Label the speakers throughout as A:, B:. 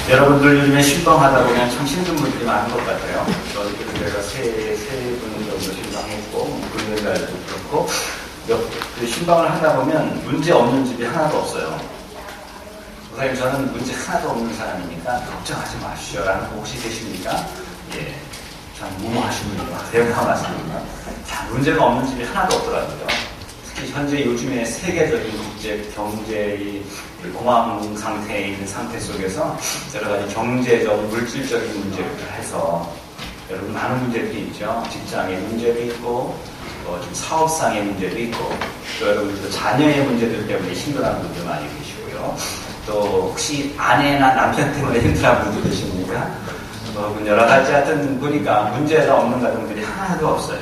A: 여러분들 요즘에 신방하다 보면 참 힘든 분들이 많은 것 같아요. 저희들은 제가 세 분 정도 신방했고, 금요일날도 그렇고, 신방을 하다 보면 문제 없는 집이 하나도 없어요. 목사님, 저는 문제 하나도 없는 사람이니까 걱정하지 마시오라는 분 혹시 계십니까? 예. 참 무모하신 분이요. 대단하십니다. 자, 문제가 없는 집이 하나도 없더라고요. 특히 현재 요즘에 세계적인 국제 경제의 공황 상태에 있는 상태 속에서 여러 가지 경제적, 물질적인 문제를 해서 여러분 많은 문제들이 있죠. 직장의 문제도 있고, 좀 사업상의 문제도 있고, 또 여러분들도 자녀의 문제들 때문에 힘들어하는 분들 많이 계시고요. 또 혹시 아내나 남편 때문에 힘들어하는 분들 계십니까? 여러 가지 하여튼 보니까 문제가 없는 가정들이 하나도 없어요.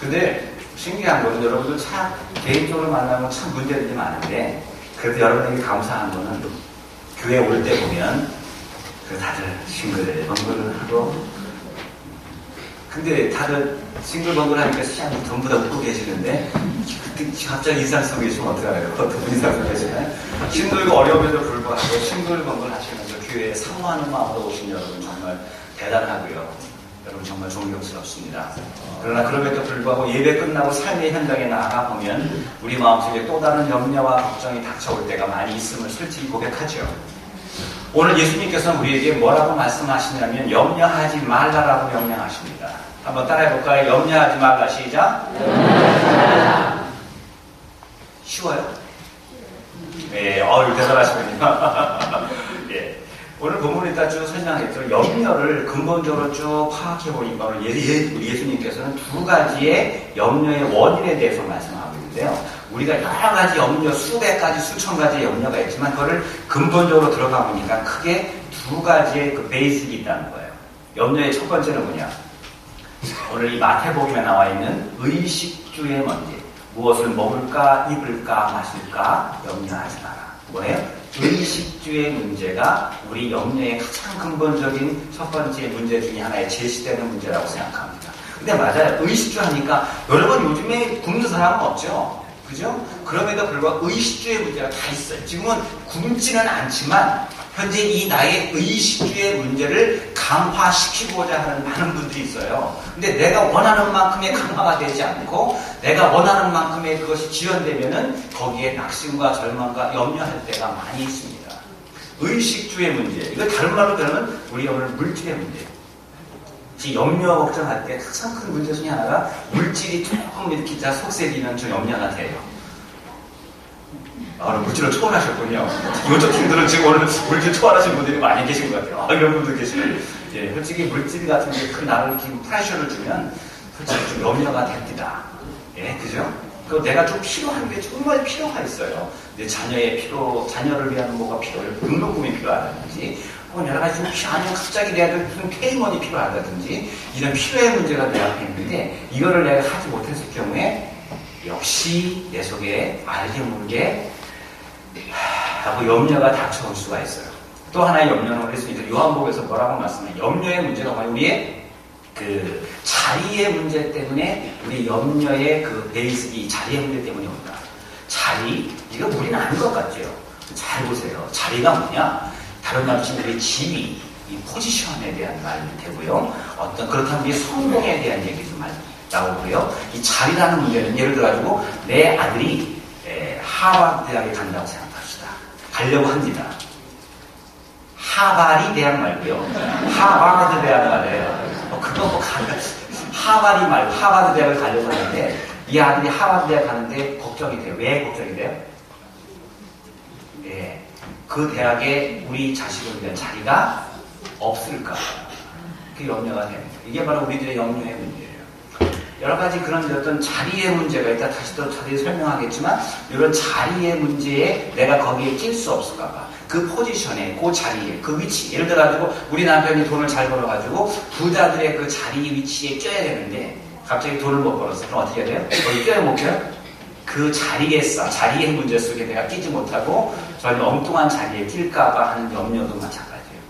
A: 근데 신기한 거는 여러분들 참 개인적으로 만나면 참 문제들이 많은데, 그래도 여러분에게 감사한 거는 교회 올 때 보면 다들 싱글벙글하고, 근데 다들 싱글벙글하니까 시장이 전부 다 웃고 계시는데 갑자기 인상 쓰고 계시면 어떡하나요? 어떤 인상 쓰고 계시나요? 힘들고 어려움에도 불구하고 싱글벙글 하시면서 교회에 사모하는 마음으로 오신 여러분 정말 대단하고요. 여러분 정말 존경스럽습니다. 그러나 그럼에도 불구하고 예배 끝나고 삶의 현장에 나아가 보면 우리 마음속에 또 다른 염려와 걱정이 닥쳐올 때가 많이 있음을 솔직히 고백하죠. 오늘 예수님께서는 우리에게 뭐라고 말씀하시냐면 염려하지 말라라고 명령하십니다. 한번 따라해볼까요? 염려하지 말라. 시작. 쉬워요? 예, 대단하시군요. 예. 오늘 본문에 따라 쭉 설명했죠. 염려를 근본적으로 쭉 파악해보니까 오늘 우리 예수님께서는 두 가지의 염려의 원인에 대해서 말씀하고 있는데요. 우리가 여러 가지 염려, 수백 가지, 수천 가지의 염려가 있지만 그거를 근본적으로 들어가 보니까 크게 두 가지의 그 베이직이 있다는 거예요. 염려의 첫 번째는 뭐냐? 오늘 이 마태복음에 나와 있는 의식주의 문제. 무엇을 먹을까, 입을까, 마실까 염려하지 마라. 뭐예요? 의식주의 문제가 우리 염려의 가장 근본적인 첫 번째 문제 중에 하나에 제시되는 문제라고 생각합니다. 근데 맞아요. 의식주 하니까 여러분 요즘에 굶는 사람은 없죠. 그죠? 그럼에도 불구하고 의식주의 문제가 다 있어요. 지금은 굶지는 않지만 현재 이 나의 의식주의 문제를 강화시키고자 하는 많은 분들이 있어요. 근데 내가 원하는 만큼의 강화가 되지 않고 내가 원하는 만큼의 그것이 지연되면은 거기에 낙심과 절망과 염려할 때가 많이 있습니다. 의식주의 문제. 이거 다른 말로 들으면 우리 오늘 물질의 문제. 염려 걱정할 때 가장 큰 문제 중에 하나가 물질이 조금 이렇게 다 속세지면 좀 염려가 돼요. 오늘 물질을 초월하셨군요. 요즘 팀들은 지금 오늘 물질 초월하신 분들이 많이 계신 것 같아요. 이런 분들 계시네. 예, 솔직히 물질 같은 게 큰 나를 이렇게 프레셔를 주면 솔직히 좀 염려가 됩니다. 예, 그죠? 그 내가 좀 필요한 게 정말 필요가 있어요. 내 자녀의 필요, 자녀를 위한 뭐가 필요해요. 등록금이 필요하다든지, 혹은 여러 가지 좀 아니면 갑자기 내가 무슨 페이먼이 필요하다든지, 이런 필요의 문제가 내 앞에 있는데, 이거를 내가 하지 못했을 경우에, 역시 내 속에 알게 모르게 하고 염려가 닥쳐올 수가 있어요. 또 하나의 염려는 그랬습니다. 요한복음에서 뭐라고 말씀해요? 염려의 문제가 뭐냐? 우리의 그 자리의 문제 때문에 우리 염려의 그 베이스이 자리의 문제 때문에 온다. 자리, 이거 우리는 아는 것 같죠? 잘 보세요. 자리가 뭐냐? 다른 말로 치면 우리 지위, 이 포지션에 대한 말이 되고요. 어떤 그렇다면 우리 성공에 대한 얘기도 많이 나오고요. 이 자리라는 문제는 예를 들어가지고 내 아들이 하버드 대학에 간다고 생각합시다. 가려고 합니다. 하바리 대학 말고요. 하버드 대학 말이에요. 그거 뭐 하바리 말고 하버드 대학을 가려고 하는데 이 아들이 하버드 대학 가는데 걱정이 돼요. 왜 걱정이 돼요? 예, 그 대학에 우리 자식을 위한 자리가 없을까? 그게 염려가 됩니다. 이게 바로 우리들의 염려의 문제예요. 여러 가지 그런 어떤 자리의 문제가 있다. 다시 또 자세히 설명하겠지만 이런 자리의 문제에 내가 거기에 낄 수 없을까봐 그 포지션에, 그 자리에, 그 위치. 예를 들어가지고 우리 남편이 돈을 잘 벌어가지고 부자들의 그 자리 위치에 껴야 되는데 갑자기 돈을 못 벌었어. 그럼 어떻게 해야 돼요? 거기 껴야 못 껴요? 그 자리에서, 자리의 문제 속에 내가 끼지 못하고 저는 엉뚱한 자리에 낄까봐 하는 염려도 마찬가지예요.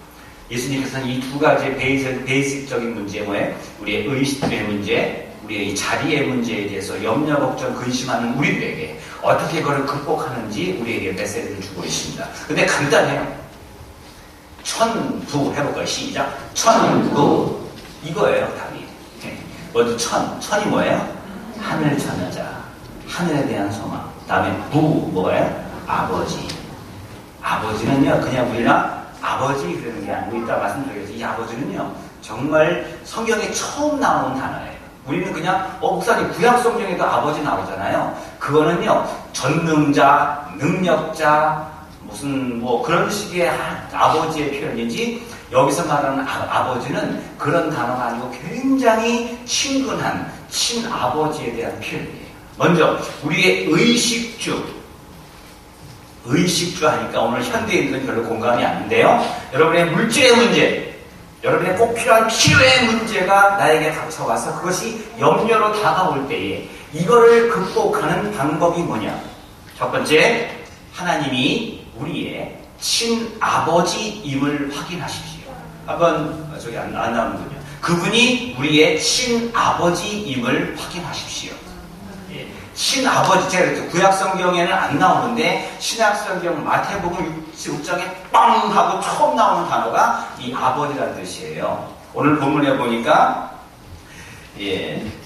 A: 예수님께서는 이 두 가지의 베이직적인 문제, 뭐예요? 우리의 의식의 문제, 우리의 이 자리의 문제에 대해서 염려, 걱정, 근심하는 우리들에게 어떻게 그걸 극복하는지 우리에게 메시지를 주고 있습니다. 근데 간단해요. 천부 해볼까요? 시작. 천부. 이거예요, 답이. 먼저 천이 뭐예요? 하늘 천자. 하늘에 대한 소망. 다음에 부, 뭐예요? 아버지. 아버지는요, 그냥 우리나 아버지 그러는 게 아니고, 이따 말씀드리겠죠. 이 아버지는요, 정말 성경에 처음 나오는 단어예요. 우리는 그냥, 목사님, 구약 성경에도 아버지 나오잖아요. 그거는요, 전능자, 능력자, 무슨, 그런 식의 아버지의 표현이지, 여기서 말하는 아버지는 그런 단어가 아니고 굉장히 친근한 친아버지에 대한 표현이에요. 먼저, 우리의 의식주 하니까 오늘 현대인들은 별로 공감이 안 되는데요. 여러분의 물질의 문제, 여러분의 꼭 필요한 치료의 문제가 나에게 닥쳐와서 그것이 염려로 다가올 때에 이거를 극복하는 방법이 뭐냐? 첫 번째, 하나님이 우리의 친아버지임을 확인하십시오. 한번 저기 안 나오는군요. 그분이 우리의 친아버지임을 확인하십시오. 예. 친아버지, 제가 그랬죠. 구약 성경에는 안 나오는데 신약 성경 마태복음 6장에 빵 하고 처음 나오는 단어가 이 아버지라는 뜻이에요. 오늘 본문에 보니까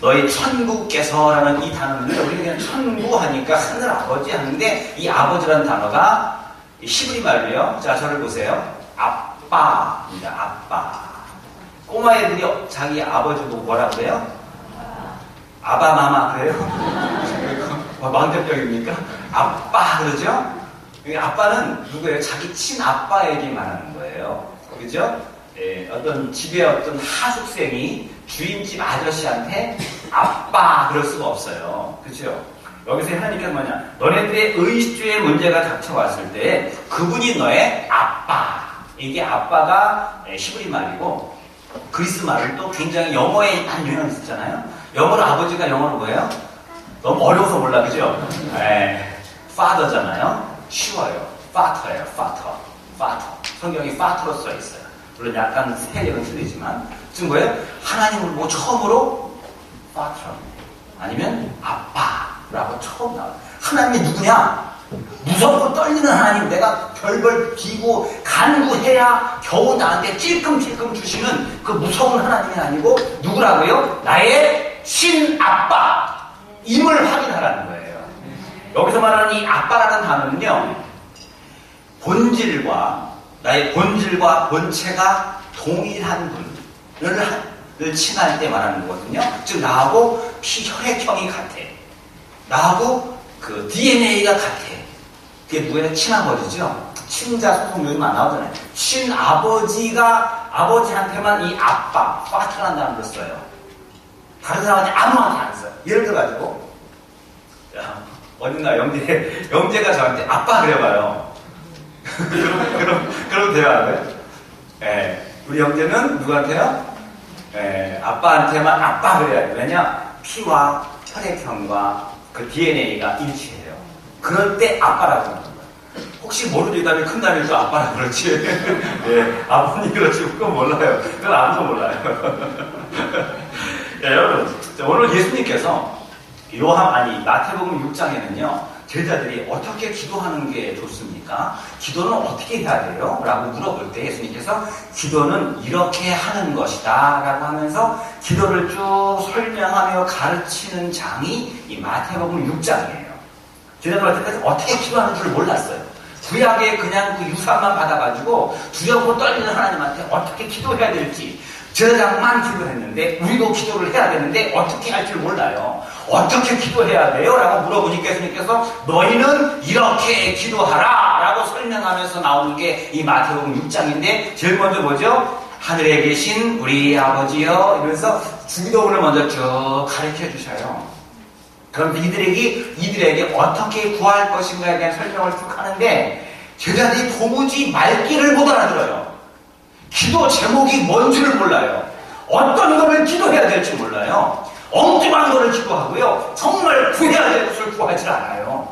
A: 너희 천부께서라는 이 단어인데 우리는 그냥 천부 하니까 하늘 아버지 하는데 이 아버지라는 단어가 히브리 말로요. 자, 저를 보세요. 아빠입니다. 아빠. 꼬마 애들이 자기 아버지 보고 뭐라 그래요? 아바마마 그래요? 망대병입니까? 아빠 그러죠? 아빠는 누구예요? 자기 친아빠에게 말하는 거예요. 그죠? 어떤 집에 어떤 하숙생이 주인집 아저씨한테 아빠 그럴 수가 없어요. 그죠? 여기서 하나님께서 뭐냐? 너네들의 의식주의 문제가 닥쳐왔을 때 그분이 너의 아빠. 이게 아빠가 히브리 말이고 그리스 말은 또 굉장히 영어에 한 유형이 있었잖아요. 영어로 아버지가 영어로 뭐예요? 너무 어려워서 몰라, 그죠? father잖아요. 쉬워요. father예요. father. 성경이 father로 써 있어요. 물론 약간 스펠링은 틀리지만 지금 뭐예요? 하나님을 보고 처음으로 father 아니면 아빠라고 처음 나와요. 하나님이 누구냐? 무섭고 떨리는 하나님, 내가 별벌 비고 간구해야 겨우 나한테 찔끔찔끔 주시는 그 무서운 하나님이 아니고 누구라고요? 나의 친아빠 임을 확인하라는 거예요. 여기서 말하는 이 아빠라는 단어는요, 나의 본질과 본체가 동일한 분을 칭할 때 말하는 거거든요. 즉 나하고 피혈액형이 같아. 나하고 그 DNA가 같아. 그게 누구예요? 친아버지죠. 친자 소송 요즘 안 나오잖아요. 친아버지가 아버지한테만 이 아빠, 파트라는 단어를 써요. 다른 사람한테 아무한테 안 써요. 예를 들어가지고 어딘가 영재가 저한테 아빠 그래봐요. 그럼 돼요, 안 돼요? 우리 영재는 누구한테요? 아빠한테만 아빠 그래야 돼요. 왜냐? 피와 혈액형과 그 DNA가 일치해요. 그럴 때 아빠라고 하는 거예요. 혹시 모르죠? 이 다음에 큰 다음에 또 아빠라 그렇지. 아버님 그렇지. 그건 몰라요. 그건 아무도 몰라요. 여러분, 오늘 예수님께서 마태복음 6장에는요, 제자들이 어떻게 기도하는 게 좋습니까? 기도는 어떻게 해야 돼요? 라고 물어볼 때 예수님께서 기도는 이렇게 하는 것이다 라고 하면서 기도를 쭉 설명하며 가르치는 장이 이 마태복음 6장이에요. 제자들한테 어떻게 기도하는 줄 몰랐어요. 구약에 그냥 그 유산만 받아가지고 두렵고 떨리는 하나님한테 어떻게 기도해야 될지 제사장만 기도했는데 우리도 기도를 해야 되는데 어떻게 할 줄 몰라요. 어떻게 기도해야 돼요? 라고 물어보니까 예수님께서 너희는 이렇게 기도하라 라고 설명하면서 나오는 게 이 마태복음 6장인데 제일 먼저 뭐죠? 하늘에 계신 우리 아버지여 이러면서 주기도문을 먼저 쭉 가르쳐 주셔요. 그럼 이들에게 어떻게 구할 것인가에 대한 설명을 쭉 하는데 제자들이 도무지 말귀를 못 알아들어요. 기도 제목이 뭔지를 몰라요. 어떤 거를 기도해야 될지 몰라요. 엉뚱한 거를 기도하고요. 정말 구해야 될 것을 구하지 않아요.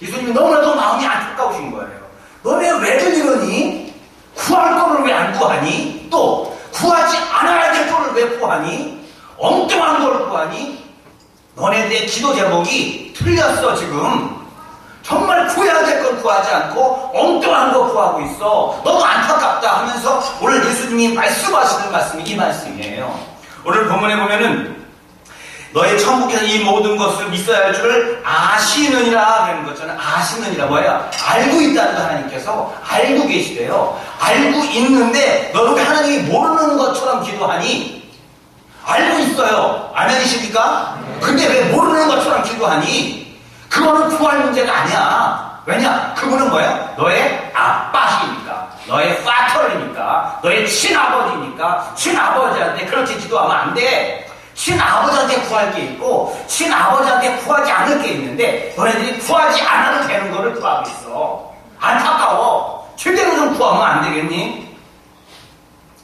A: 예수님이 너무나도 마음이 안타까우신 거예요. 너네 왜들 이러니? 구할 거를 왜 안 구하니? 또 구하지 않아야 될 거를 왜 구하니? 엉뚱한 거를 구하니? 너네들의 기도 제목이 틀렸어 지금. 정말 정말 구해야 될 건 구하지 않고 엉뚱한 거 구하고 있어. 너무 안타깝다 하면서 오늘 예수님이 말씀하시는 말씀이 이 말씀이에요. 오늘 본문에 보면은 너의 천국에서 이 모든 것을 있어야 할 줄을 아시느니라 그러는 거잖아요. 아시느니라 뭐야? 알고 있다는 거 하나님께서 알고 계시대요. 알고 있는데 너는 왜 하나님이 모르는 것처럼 기도하니? 알고 있어요. 아멘이십니까? 근데 왜 모르는 것처럼 기도하니? 그거는 구할 문제가 아니야. 왜냐? 그분은 뭐야? 너의 아빠시니까, 너의 파터니까, 너의 친아버지니까, 친아버지한테 그렇게 기도하면 안 돼. 친아버지한테 구할 게 있고 친아버지한테 구하지 않을 게 있는데 너네들이 구하지 않아도 되는 거를 구하고 있어. 안타까워. 제대로 좀 구하면 안 되겠니?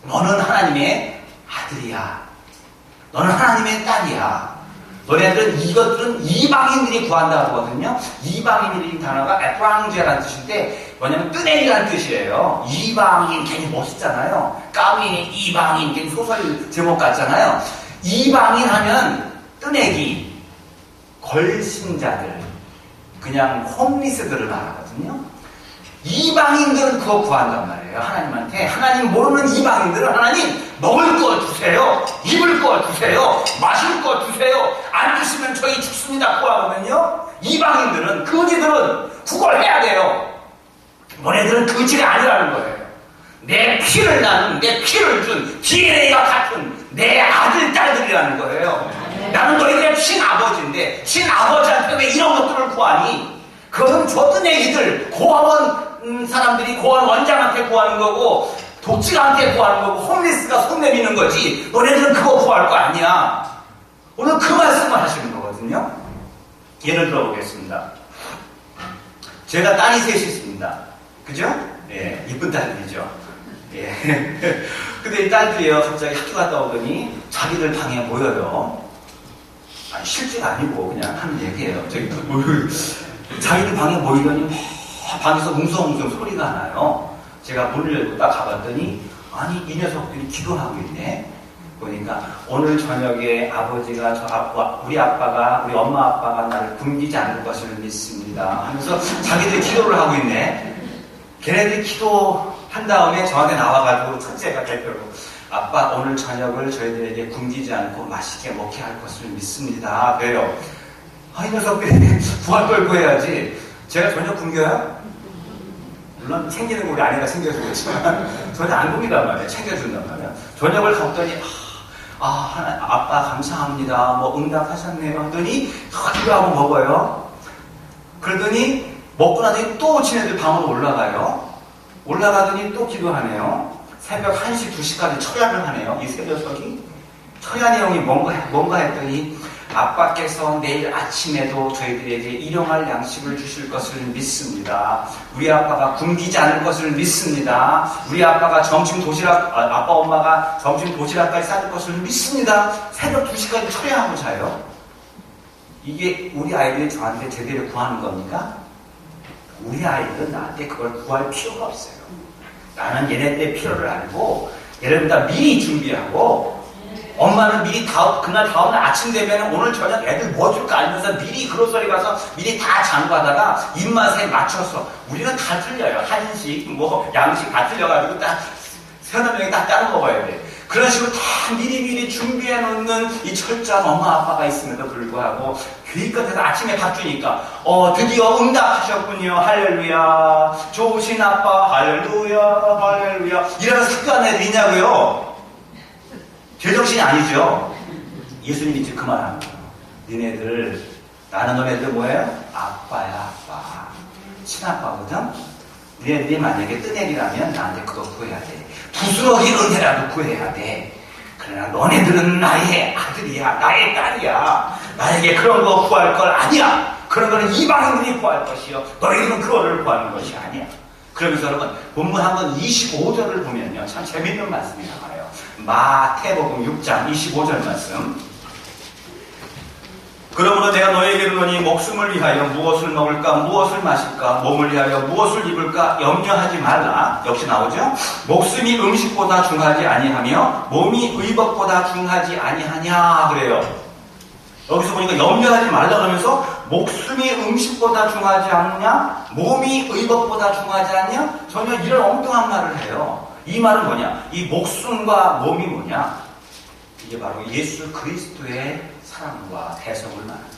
A: 너는 하나님의 아들이야. 너는 하나님의 딸이야. 너네들은 이것들은 이방인들이 구한다고 하거든요. 이방인이라는 단어가 에프랑제라는 뜻인데 뭐냐면 뜨내기라는 뜻이에요. 이방인 괜히 멋있잖아요. 까미 이방인 괜히 소설 제목 같잖아요. 이방인 하면 뜨내기, 걸신자들, 그냥 홈리스들을 말하거든요. 이방인들은 그거 구한단 말이에요. 하나님한테. 하나님 모르는 이방인들은 하나님 먹을 거 주세요. 입을 거 주세요. 마실 거 주세요. 안 주시면 저희 죽습니다. 구하거든요. 이방인들은, 거지들은 그걸 해야 돼요. 너네들은 거지가 아니라는 거예요. 내 피를 나눈, 내 피를 준 DNA가 같은 내 아들, 딸들이라는 거예요. 나는 너희들의 친아버지인데 친아버지한테 왜 이런 것들을 구하니? 그것은 줬던 애기들, 고아원 사람들이 고아원 원장한테 구하는 거고 독지가한테 구하는 거고 홈리스가 손 내미는 거지. 너네들은 그거 구할 거 아니야. 오늘 그 말씀을 하시는 거거든요. 예를 들어보겠습니다. 제가 딸이 셋이 있습니다. 그죠? 예, 이쁜 딸들이죠. 예. 근데 이 딸들이요, 갑자기 학교 갔다 오더니 자기들 방에 모여요. 아니, 실제가 아니고 그냥 하는 얘기예요. 자기들 방에 모이더니 방에서 웅성웅성 소리가 나요. 제가 문을 열고 딱 가봤더니 아니, 이 녀석들이 기도하고 있네. 보니까 오늘 저녁에 아버지가 우리 엄마 아빠가 나를 굶기지 않을 것을 믿습니다 하면서 자기들이 기도를 하고 있네. 걔네들이 기도한 다음에 저한테 나와가지고 첫째가 대표로 아빠 오늘 저녁을 저희들에게 굶기지 않고 맛있게 먹게 할 것을 믿습니다. 그래요. 이 녀석들이 부활 걸고 해야지. 제가 저녁 굶겨요? 물론 챙기는 거 우리 아내가 챙겨주겠지만 전혀 안 굶긴단 말이에요. 챙겨준단 말이에요. 저녁을 갔더니 아빠 감사합니다. 뭐 응답하셨네요. 하더니 기도하고 먹어요. 그러더니 먹고 나더니 또 지네들 방으로 올라가요. 올라가더니 또 기도하네요. 새벽 1시, 2시까지 철야를 하네요. 이 세 녀석이. 철야 내용이 뭔가 했더니 아빠께서 내일 아침에도 저희들에게 일용할 양식을 주실 것을 믿습니다. 우리 아빠가 굶기지 않을 것을 믿습니다. 우리 아빠가 아빠 엄마가 점심 도시락까지 싸줄 것을 믿습니다. 새벽 2시까지 철야하고 자요. 이게 우리 아이들이 저한테 제대로 구하는 겁니까? 우리 아이들은 나한테 그걸 구할 필요가 없어요. 나는 얘네들의 필요를 알고 얘네들보다 미리 준비하고 엄마는 미리 그날 다음날 아침 되면 오늘 저녁 애들 뭐 줄까 알면서 미리 그로서리 가서 미리 다 장구하다가 입맛에 맞춰서 우리는 다 틀려요. 한식, 양식 다 틀려가지고 딱 세너 명이 다 따로 먹어야 돼. 그런 식으로 다 미리미리 준비해 놓는 이 철저한 엄마 아빠가 있음에도 불구하고 교육 끝에서 아침에 밥 주니까 드디어 응답하셨군요. 할렐루야. 좋으신 아빠 할렐루야 할렐루야 이러면서 학교하는 애들 있냐고요. 제정신이 아니죠. 예수님이 지금 그 말 하는 거예요. 나는 너네들 뭐예요? 아빠야 아빠. 친아빠거든. 너네들이 만약에 뜨내리라면 나한테 그거 구해야 돼. 부스러기 은혜라도 구해야 돼. 그러나 너네들은 나의 아들이야. 나의 딸이야. 나에게 그런 거 구할 걸 아니야. 그런 거는 이방인들이 구할 것이요. 너희들은 그거를 구하는 것이 아니야. 그러면서 여러분 본문 한번 25절을 보면요. 참 재밌는 말씀이 나와요. 마태복음 6장 25절 말씀. 그러므로 내가 너에게 이르노니 목숨을 위하여 무엇을 먹을까 무엇을 마실까 몸을 위하여 무엇을 입을까 염려하지 말라. 역시 나오죠. 목숨이 음식보다 중하지 아니하며 몸이 의복보다 중하지 아니하냐 그래요. 여기서 보니까 염려하지 말라 그러면서 목숨이 음식보다 중하지 않느냐? 몸이 의복보다 중하지 않냐? 전혀 이런 엉뚱한 말을 해요. 이 말은 뭐냐? 이 목숨과 몸이 뭐냐? 이게 바로 예수 그리스도의 사랑과 대성을 말하는 거예요.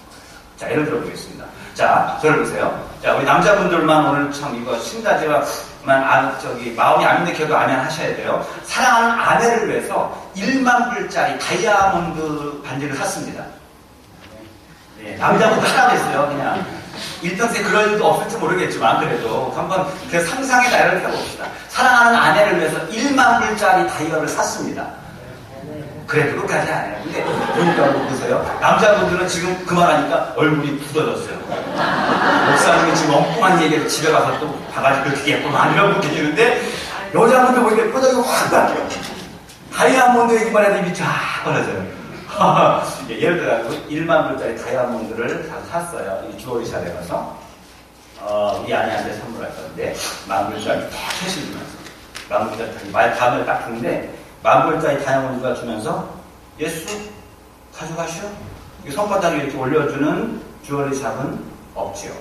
A: 자, 예를 들어 보겠습니다. 자, 저를 보세요. 자, 우리 남자분들만 오늘 참 이거 신다지만 마음이 안 내켜도 아멘 하셔야 돼요. 사랑하는 아내를 위해서 1만 불짜리 다이아몬드 반지를 샀습니다. 네, 남자분도 하라고 했어요. 그냥 일평생 그럴 일도 없을지 모르겠지만 그래도 한번 그 상상의 나래를 펴봅시다. 사랑하는 아내를 위해서 1만 불짜리 다이아를 샀습니다. 그래도 끝까지 안 해요. 근데 보니까 보세요. 남자분들은 지금 그 말하니까 얼굴이 굳어졌어요. 목사님이 지금 엉뚱한 얘기를 집에 가서 또 바가지 그렇게 예쁘면 안 이러고 계시는데 여자분들 보니까 표정이 확 바뀌어요. 다이아몬드 얘기만 해도 입이 쫙 벌어져요. 예를 들어 1만 불짜리 다이아몬드를 샀어요. 이 주얼리샵에 가서 우리 아내한테 선물할 건데 1만 불짜리 딱 해주면서 1만 불짜리 감을 딱 주는데 1만 불짜리 다이아몬드가 주면서 예수 가져가시오. 손바닥에 이렇게 올려주는 주얼리샵은 없지요.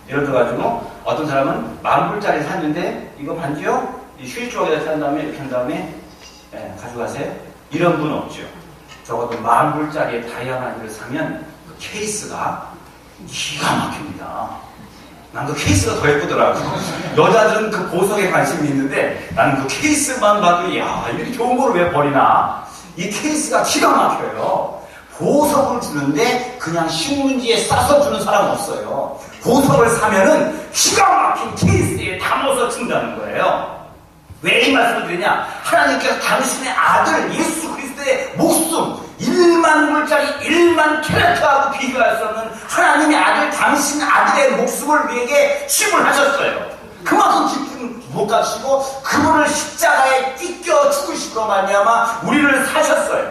A: 예를 들어가지고 어떤 사람은 1만 불짜리 샀는데 이거 반지요? 이 휠 쪽에다 산 다음에 이렇게 한 다음에 가져가세요. 이런 분은 없죠. 적어도 1만 불짜리 다이아몬드를 사면 그 케이스가 기가 막힙니다. 난 그 케이스가 더 예쁘더라고. 여자들은 그 보석에 관심이 있는데 나는 그 케이스만 봐도 야 이렇게 좋은 걸 왜 버리나. 이 케이스가 기가 막혀요. 보석을 주는데 그냥 신문지에 싸서 주는 사람은 없어요. 보석을 사면은 기가 막힌 케이스에 담아서 준다는 거예요. 왜 이 말씀을 드리냐? 하나님께서 당신의 아들 예수 그리스도의 목숨 1만 불짜리 1만 캐럿하고 비교할 수 없는 하나님의 아들 당신 아들의 목숨을 우리에게 지불하셨어요. 그만큼 깊은 목값이고 그분을 십자가에 찢겨 죽으시고 말미암아 우리를 사셨어요.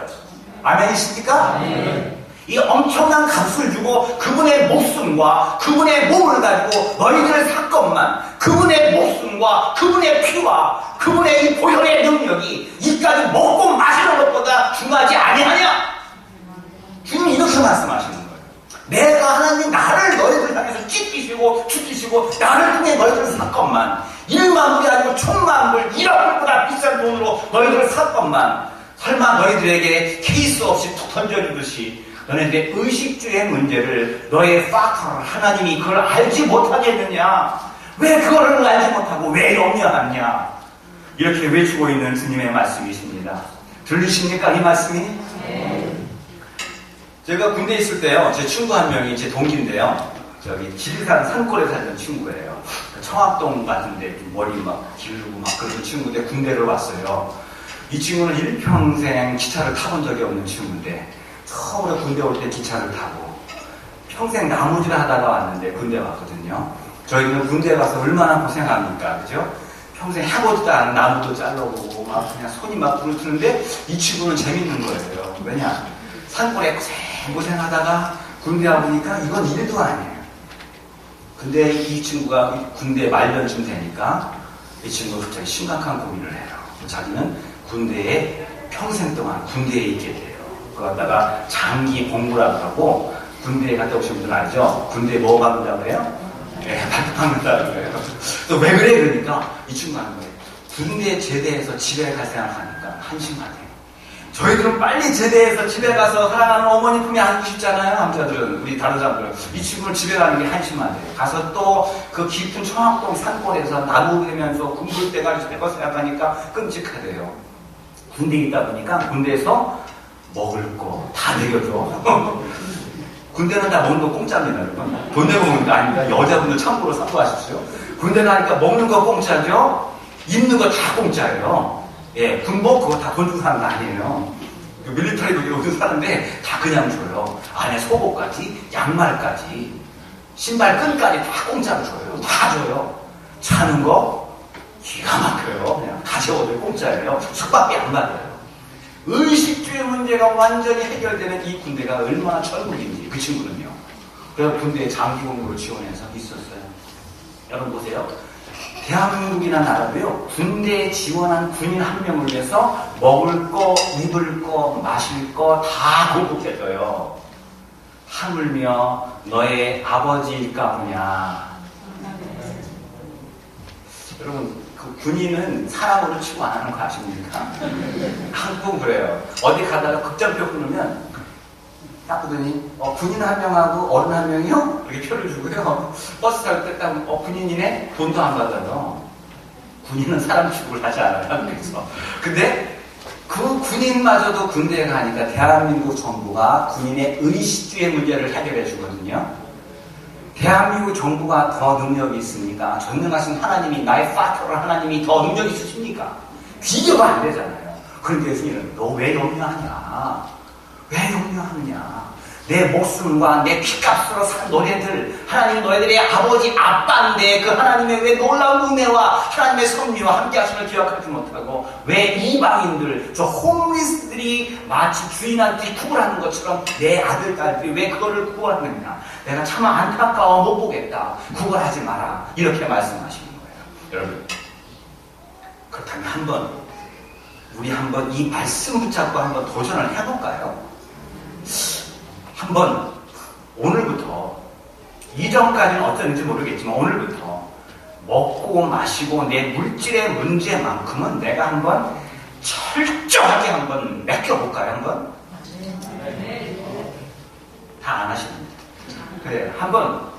A: 아멘이십니까? 아멘. 이 엄청난 값을 주고 그분의 목숨과 그분의 몸을 가지고 너희들을 샀건만 그분의 목숨과 그분의 피와 그분의 이 보혈의 능력이 이까지 먹고 마시는 것보다 중요하지 아니하냐? 주님이 이렇게 말씀하시는 거예요. 내가 하나님 나를 너희들 향해서 찢기시고 죽이시고 나를 통해 너희들을 샀건만 1만 불이 아니고 1000만 불 1억 불보다 비싼 돈으로 너희들을 샀건만 설마 너희들에게 케이스 없이 툭 던져주듯이 너네들의 의식주의 문제를 너의 파터를 하나님이 그걸 알지 못하겠느냐? 왜 그거를 알지 못하고 왜 염려하냐? 이렇게 외치고 있는 주님의 말씀이십니다. 들리십니까? 이 말씀이? 네. 제가 군대에 있을 때요, 제 친구 한 명이 제 동기인데요. 저기 지리산 산골에 살던 친구예요. 청학동 같은데 머리 막 기르고 막 그런 친구인데 군대를 왔어요. 이 친구는 일평생 기차를 타본 적이 없는 친구인데 처음으로 군대 올 때 기차를 타고 평생 나무질 하다가 왔는데 군대 왔거든요. 저희는 군대 가서 얼마나 고생합니까, 그죠? 평생 해보지도 않은 나무도 잘라보고 막 그냥 손이 막 부르트는데 이 친구는 재밌는 거예요. 왜냐? 산골에 고생하다가 군대 와보니까 이건 일도 아니에요. 근데 이 친구가 군대 말년쯤 되니까 이 친구가 갑자기 심각한 고민을 해요. 자기는 군대에 평생 동안 군대에 있게 돼요. 그거 갖다가 장기 복무라고 하고 군대에 갔다 오신 분들 알죠? 군대에 뭐 받는다고 해요? 네, 받는다고 해요. 또 왜 그래? 그러니까 이 친구가 하는 거예요. 군대 제대해서 집에 갈 생각하니까 한심하대요. 저희들은 빨리 제대해서 집에 가서 사랑하는 어머니 품에 안고 싶잖아요. 남자들은, 우리 다른 사람들은. 이 친구는 집에 가는 게 한심하대요. 가서 또 그 깊은 청학동 산골에서 나무 되면서 군불 때까지 배고 생각하니까 끔찍하대요. 군대에 있다 보니까 군대에서 먹을 거 다 먹여줘. 군대는 다 먹는 거 공짜입니다, 여러분. 돈 내고 먹는 거 아닙니다. 여자분들 참고로 참고하십시오. 군대 가니까 먹는 거 공짜죠? 입는 거 다 공짜예요. 예, 군복 그거 다 돈 주고 사는 거 아니에요. 그 밀리터리도 요즘 사는데 다 그냥 줘요. 안에 속옷까지, 양말까지, 신발 끈까지 다 공짜로 줘요. 다 줘요. 차는 거 기가 막혀요. 그냥 가져오들 공짜예요. 숙박비 안 받아요. 의식주의 문제가 완전히 해결되는 이 군대가 얼마나 천국인지, 그 친구는요. 그래서 군대에 장기 공부를 지원해서 있었어요. 여러분 보세요. 대한민국이나 나라도요, 군대에 지원한 군인 한 명을 위해서 먹을 거, 입을 거, 마실 거 다 공급해줘요. 하물며 너의 아버지일까 보냐. 여러분, 그 군인은 사람으로 치고 안 하는 거 아십니까? 한국은 그래요. 어디 가다가 극장표 끊으면 딱 보더니 군인 한 명하고 어른 한 명이요? 이렇게 표를 주고요. 버스 탈 때 딱 군인이네? 돈도 안 받아요. 군인은 사람 취급을 하지 않아요. 그래서. 근데 그 군인마저도 군대에 가니까 대한민국 정부가 군인의 의식주의 문제를 해결해 주거든요. 대한민국 정부가 더 능력이 있습니까? 전능하신 하나님이, 나의 파트너 하나님이 더 능력이 있으십니까? 비교가 안 되잖아요. 그런데 예수님은 너 왜 염려하냐? 왜 염려하느냐? 내 목숨과 내 피값으로 산 너네들, 하나님 너희들의 아버지 아빠인데 그 하나님의 왜 놀라운 은혜와 하나님의 섭리와 함께 하심을 기억하지 못하고 왜 이방인들, 저 홈리스들이 마치 주인한테 구걸하는 것처럼 내 아들, 딸들이 왜 그거를 구걸하느냐? 내가 참 안타까워 못 보겠다. 구걸하지 마라. 이렇게 말씀하시는 거예요. 여러분, 그렇다면 우리 한번 이 말씀 붙잡고 한번 도전을 해볼까요? 한번 오늘부터, 이전까지는 어땠는지 모르겠지만 오늘부터 먹고 마시고 내 물질의 문제만큼은 내가 한번 철저하게 한번 맡겨볼까요? 한번? 다 안 하십니다. 그래요. 한번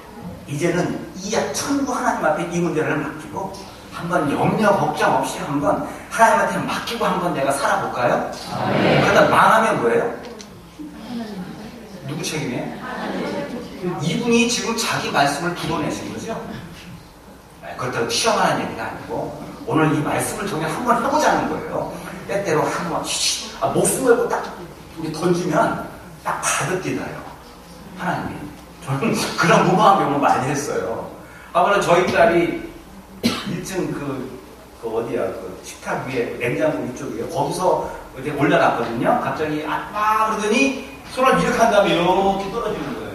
A: 이제는 이 천부 하나님 앞에 이 문제를 맡기고 한번 염려 걱정 없이 한번 하나님한테 맡기고 한번 내가 살아볼까요? 그러다 망하면 뭐예요? 누구 책임이에요? 이분이 지금 자기 말씀을 불어내신 거죠? 그렇다고 시험하는 얘기가 아니고 오늘 이 말씀을 통해 한번 해보자는 거예요. 때때로 한번 목숨 걸고 딱 던지면 딱 받아들여요. 하나님이. 저는 그런 무모한 경우 많이 했어요. 아무래도 저희 딸이 1층 그 어디야, 그 식탁 위에, 냉장고 위쪽 위에, 거기서 이렇게 올려놨거든요. 갑자기, 그러더니 손을 이렇게 한 다음에 이렇게 떨어지는 거예요.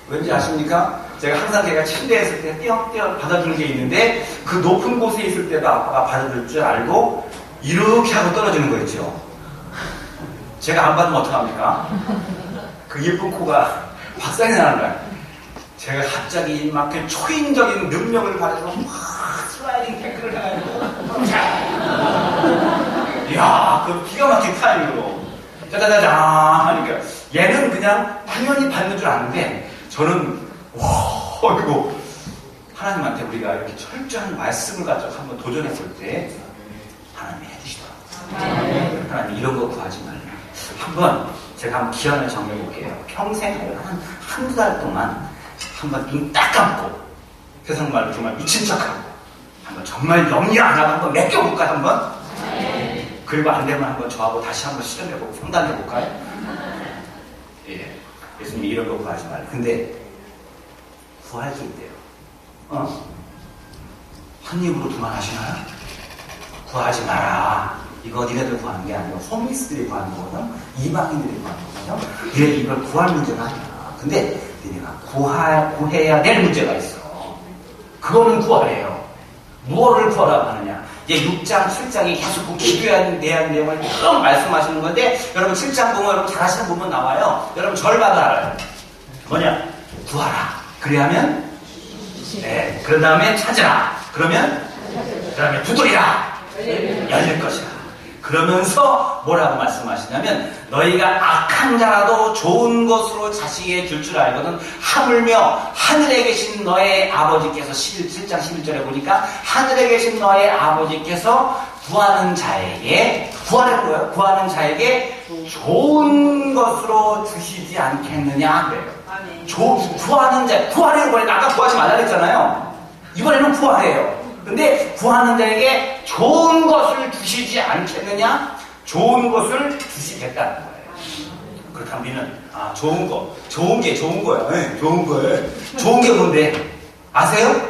A: 왠지 아십니까? 제가 항상 걔가 침대에 있을 때 띄엄띄엄 받아주는 게 있는데, 그 높은 곳에 있을 때도 아빠가 받아줄 줄 알고, 이렇게 하고 떨어지는 거 있죠. 제가 안 받으면 어떡합니까? 그 예쁜 코가 박살이 나는 거야. 제가 갑자기 막 그 초인적인 능력을 발휘해서 슬라이딩 태클을 해가지고 이야, 그 기가 막힌 타임으로 짜자자잔 하니까 얘는 그냥 당연히 받는 줄 아는데 저는 이거 하나님한테 우리가 이렇게 철저한 말씀을 가지고 한번 도전해 볼 때 하나님이 해주시더라고요. 하나님 이런 거 구하지 말라. 한번 제가 한번 기한을 정해볼게요. 평생 한두 달 동안 한번 눈 딱 감고 세상 말로 정말 미친 척하고 한번 정말 염려 안 하고 한번 맡겨볼까요? 한번? 그리고 안 되면 한번 저하고 다시 한번 실험해보고 상담해볼까요? 예. 예수님이 이런 거 구하지 말라. 근데 구할 수 있대요. 한 입으로 그만하시나요? 구하지 마라. 이거 니네들 구하는 게 아니고 홈리스들이 구하는 거거든. 이방인들이 구하는 거거든. 니네 이걸 구할 문제가 아니야. 근데 니네가 구해야 될 문제가 있어. 그거는 구하래요. 무엇을 구하라고 하느냐? 이제 6장, 7장이 계속 그 기도해야 대한 내용을 쭉 말씀하시는 건데 여러분 7장 보면 여러분 잘 하시는 부분 나와요. 여러분 절반을 알아요. 뭐냐? 구하라. 그래야면 네. 그런 다음에 찾으라. 그러면 그 다음에 두드리라. 열릴 것이라. 그러면서 뭐라고 말씀하시냐면 너희가 악한 자라도 좋은 것으로 자식에게 줄 줄 알거든 하물며 하늘에 계신 너의 아버지께서 7장 11절에 보니까 하늘에 계신 너의 아버지께서 구하는 자에게 구하는 자에게 좋은 것으로 주시지 않겠느냐 그래요. 구하는 자 구하래요. 이번에 아까 구하지 말라 그랬잖아요. 이번에는 구하래요. 근데 구하는 자에게 좋은 것을 주시지 않겠느냐? 좋은 것을 주시겠다는 거예요. 그렇다면 우리는 좋은 게 좋은 거야. 네, 좋은 거예요. 좋은 게 뭔데? 아세요?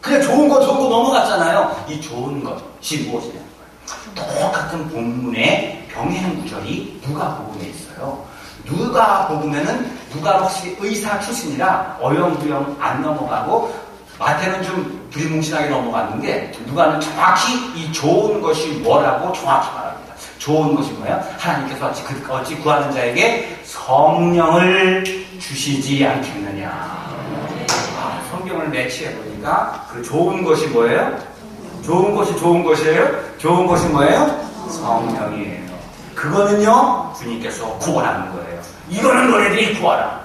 A: 그냥 좋은 거 넘어갔잖아요. 이 좋은 것이 무엇이냐는 거예요. 똑같은 본문의 병행 구절이 누가복음에 있어요. 누가복음에는 누가 혹시 의사 출신이라 어영부영 안 넘어가고 마태는 좀 두리뭉실하게 넘어갔는데 누가는 정확히 이 좋은 것이 뭐라고 정확히 말합니다. 좋은 것이 뭐예요? 하나님께서 어찌 구하는 자에게 성령을 주시지 않겠느냐. 성경을 매치해 보니까 그 좋은 것이 뭐예요? 좋은 것이 좋은 것이에요? 좋은 것이 뭐예요? 성령이에요. 그거는요, 주님께서 구원하는 거예요. 이거는 너희들이 구하라.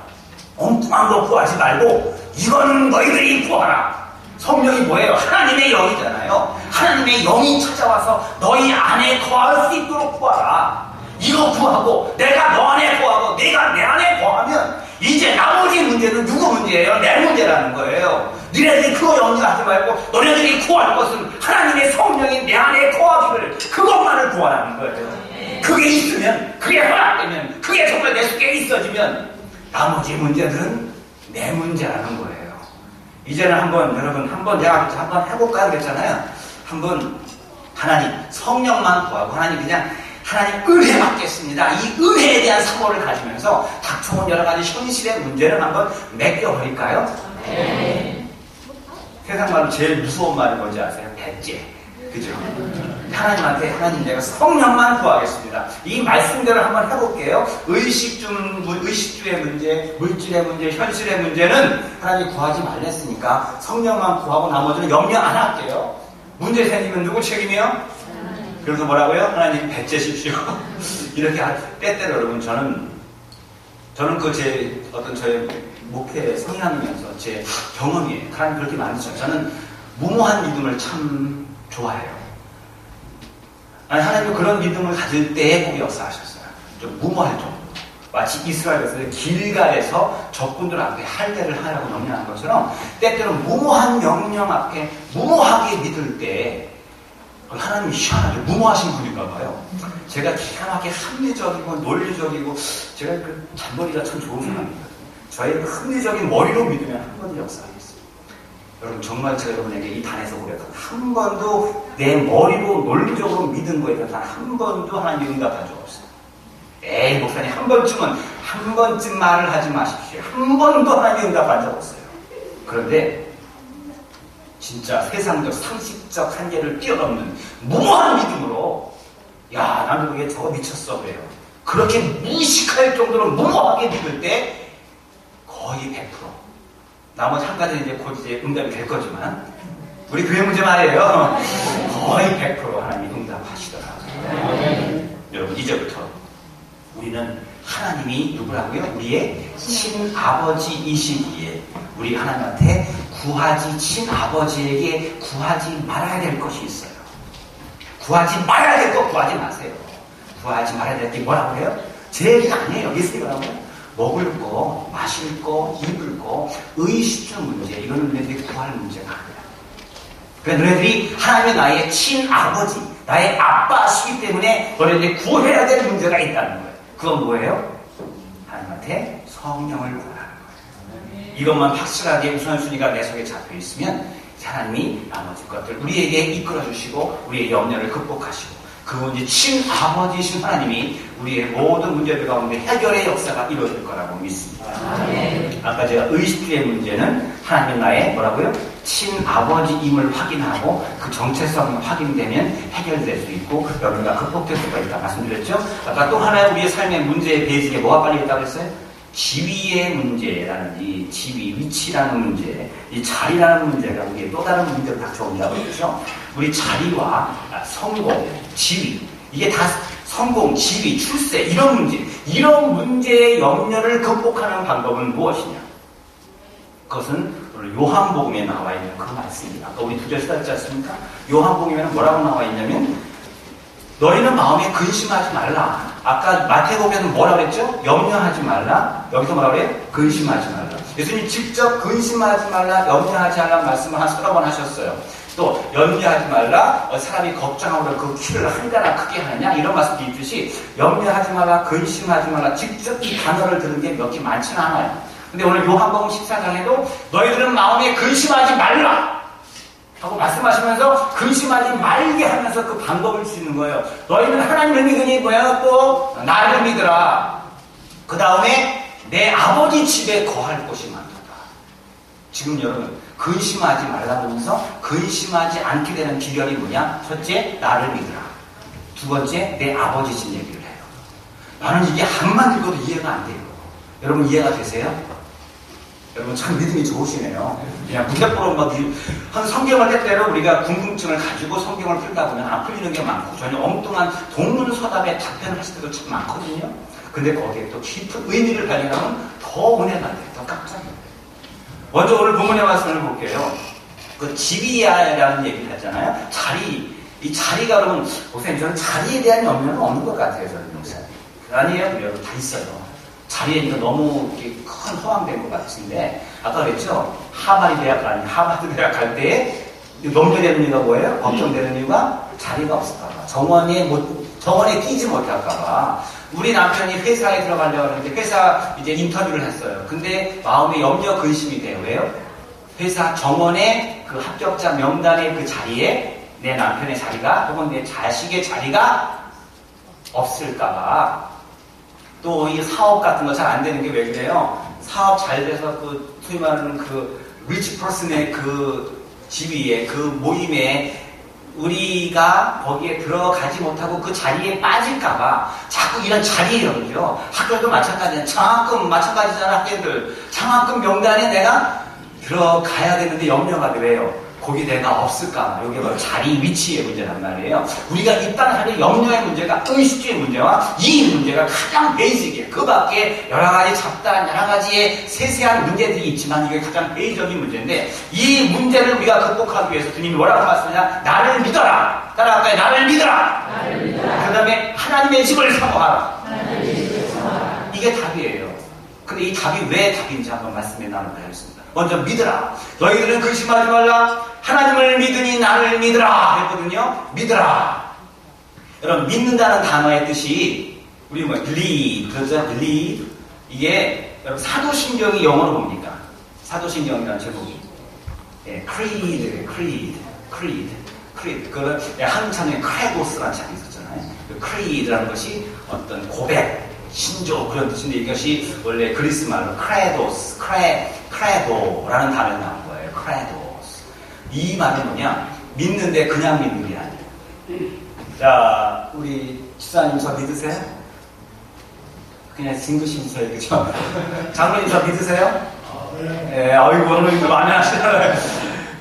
A: 엉뚱한 거 구하지 말고 이거는 너희들이 구하라. 성령이 뭐예요? 하나님의 영이잖아요. 하나님의 영이 찾아와서 너희 안에 거할 수 있도록 구하라. 이거 구하고 내가 너 안에 거하고 내가 내 안에 거하면 이제 나머지 문제는 누구 문제예요? 내 문제라는 거예요. 너네들이 그거 염려하지 말고 너네들이 구할 것은 하나님의 성령이 내 안에 거하기를, 그것만을 구하라는 거예요. 그게 있으면, 그게 허락되면, 그게 정말 내 속에 있어지면 나머지 문제들은 내 문제라는 거예요. 이제는 여러분 내가 한번 해볼까 그랬잖아요. 한번 하나님 성령만 구하고 하나님 은혜 받겠습니다. 이 은혜에 대한 사고를 가지면서 닥쳐온 여러 가지 현실의 문제를 한번 맡겨버릴까요? 네. 세상 말로 제일 무서운 말이 뭔지 아세요? 배째. 그죠? 하나님 내가 성령만 구하겠습니다. 이 말씀대로 한번 해볼게요. 의식주의 문제, 물질의 문제, 현실의 문제는 하나님 구하지 말랬으니까 성령만 구하고 나머지는 염려 안 할게요. 문제 생기면 누구 책임이요? 그래서 뭐라고요? 하나님 배째십시오. 이렇게 때때로 여러분 저는 저의 목회에 성향이면서 제 경험이에요. 하나님 그렇게 만드셨어요. 저는 무모한 믿음을 참 좋아해요. 하나님은 그런 믿음을 가질 때에 꼭 역사하셨어요. 좀 무모할 정도. 마치 이스라엘에서 길갈에서 적군들 앞에 할례를 하라고 명령한 것처럼 때때로 무모한 명령 앞에 무모하게 믿을 때 하나님이 희한하게 무모하신 분인가 봐요. 제가 기가 막히게 합리적이고 논리적이고 제가 그 잔머리가 참 좋은 사람이거든요. 저의 합리적인 머리로 믿으면 한 번도 역사하겠어요. 여러분 정말 제가 여러분에게 이 단에서 고백합니다. 한 번도 내 머리로 논리적으로 믿은 거에 대해서 한 번도 하나님이 응답한 적 없어요. 에이 목사님 한 번쯤 말을 하지 마십시오. 한 번도 하나님이 응답한 적 없어요. 그런데 진짜 세상적 상식적 한계를 뛰어넘는 무모한 믿음으로 나는 그게 저거 미쳤어 그래요. 그렇게 무식할 정도로 무모하게 믿을 때 거의 100%. 나머지 한 가지는 곧 응답이 될 거지만 우리 교회 문제 말이에요. 거의 100% 하나님이 응답하시더라고요. 여러분 이제부터 우리는 하나님이 누구라고요? 우리의 친아버지이시기에 우리 하나님한테 친아버지에게 구하지 말아야 될 것이 있어요. 구하지 말아야 될 것 구하지 마세요. 구하지 말아야 될 게 뭐라고 해요? 제 얘기가 아니에요. 예수님이라고 먹을 거, 마실 거, 입을 거, 의식주 문제, 이거는 너희들이 구할 문제가 아니야. 그러니까 너희들이 하나님의 나의 친아버지, 나의 아빠시기 때문에 너희들이 구해야 될 문제가 있다는 거예요. 그건 뭐예요? 하나님한테 성령을 구하라는 거예요. 이것만 확실하게 우선순위가 내 속에 잡혀 있으면 하나님이 나머지 것들 우리에게 이끌어 주시고 우리의 염려를 극복하시고 그 이제 친아버지이신 하나님이 우리의 모든 문제들 가운데 해결의 역사가 이루어질 거라고 믿습니다. 아까 제가 의식주의 문제는 하나님의 나의 뭐라고요? 친아버지임을 확인하고 그 정체성이 확인되면 해결될 수 있고 여기가 극복될 수가 있다 말씀드렸죠? 아까 또 하나의 우리의 삶의 문제의 베이스에 뭐가 빨리 있다고 했어요? 지위의 문제라는 이 지위, 위치라는 문제, 이 자리라는 문제가 우리의 또 다른 문제로 닥쳐온다고 했죠. 우리 자리와 성공, 지위, 이게 다 성공, 지위, 출세 이런 문제의 염려를 극복하는 방법은 무엇이냐? 그것은 요한복음에 나와 있는 그 말씀입니다. 아까 우리 2절 쓰지 않습니까? 요한복음에는 뭐라고 나와 있냐면 너희는 마음에 근심하지 말라. 아까 마태복음에는 뭐라고 그랬죠? 염려하지 말라. 여기서 뭐라고 그래요? 근심하지 말라. 예수님 직접 근심하지 말라, 염려하지 말라 말씀을 한 3번 하셨어요. 또 염려하지 말라, 사람이 걱정하고 그 키를 한가나 크게 하느냐 이런 말씀도 있듯이 염려하지 말라, 근심하지 말라 직접 이 단어를 들은 게 몇 개 많지는 않아요. 근데 오늘 요한복음 14장에도 너희들은 마음에 근심하지 말라 하고 말씀하시면서 근심하지 말게 하면서 그 방법을 주시는 거예요. 너희는 하나님을 믿으니 뭐야? 또 나를 믿으라. 그 다음에 내 아버지 집에 거할 곳이 많도다. 지금 여러분 근심하지 말라고 하면서 근심하지 않게 되는 비결이 뭐냐? 첫째, 나를 믿으라.
B: 두 번째, 내 아버지 집 얘기를 해요. 나는 이게 한만 읽어도 이해가 안 돼요. 여러분 이해가 되세요? 여러분 참 믿음이 좋으시네요. 그냥 무대뽀로 한 성경을 때때로 우리가 궁금증을 가지고 성경을 풀다 보면 안 풀리는 게 많고 전혀 엉뚱한 동문서답에 답변을 하실 때도 참 많거든요. 근데 거기에 또 깊은 의미를 발견하면 더 은혜가 돼요. 더 깜짝 놀라요. 먼저 오늘 본문의 말씀을 볼게요. 그 집이야라는 얘기를 했잖아요. 자리. 이 자리가 그러면 보세요. 저는 자리에 대한 염려는 없는 것 같아요. 저는 목사님. 아니에요. 여러분 다 있어요. 자리에 너무 큰 허황된 것 같은데 아까 그랬죠. 하버드 대학 갈 때 염려되는 이유가 뭐예요? 걱정되는 이유가 자리가 없을까봐. 정원에 끼지 못할까봐. 우리 남편이 회사에 들어가려고 하는데 회사 이제 인터뷰를 했어요. 근데 마음에 염려 근심이 돼요. 왜요? 회사 정원의 그 합격자 명단의 그 자리에 내 남편의 자리가 혹은 내 자식의 자리가 없을까봐. 또 이 사업 같은 거 잘 안 되는 게 왜 그래요? 사업 잘 돼서 그 소위 말하는 그 리치 퍼슨의 그 지위에 그 모임에 우리가 거기에 들어가지 못하고 그 자리에 빠질까봐 자꾸 이런 자리에 염려. 학교도 마찬가지야. 장학금 마찬가지잖아. 학교들 장학금 명단에 내가 들어가야 되는데 염려가 돼요. 거기 내가 없을까? 이게 바로 자리 위치의 문제란 말이에요. 우리가 입당하는 염려의 문제가 의식주의 문제와 이 문제가 가장 베이직이에요. 그 밖에 여러 가지 잡다한 여러 가지의 세세한 문제들이 있지만 이게 가장 베이적인 문제인데 이 문제를 우리가 극복하기 위해서 주님이 뭐라고 말씀하냐? 나를 믿어라. 따라갈까요? 나를 믿어라. 그 다음에 하나님의 집을 사모하라. 이게 답이에요. 근데 이 답이 왜 답인지 한번 말씀해 나누도록 하겠습니다. 먼저 믿으라. 너희들은 근심하지 말라. 하나님을 믿으니 나를 믿으라 했거든요. 믿으라. 여러분 믿는다는 단어의 뜻이 우리 believe 그렇죠? believe 이게 여러분 사도신경이 영어로 뭡니까? 사도신경이라는 제목이 creed. 그거는 한국 찬양에 credo스라는 찬양이 있었잖아요. 그 creed라는 것이 어떤 고백 신조 그런 뜻인데 이것이 원래 그리스 말로 credo라는 단어가 나온 거예요. credos. 이 말은 뭐냐? 믿는데 그냥 믿는 게 아니에요. 자, 우리 집사님 저 믿으세요? 그냥 징그심서요, 그죠? 장로님 저 믿으세요? 네, 아이고 오늘 이거 많이 하시잖아요.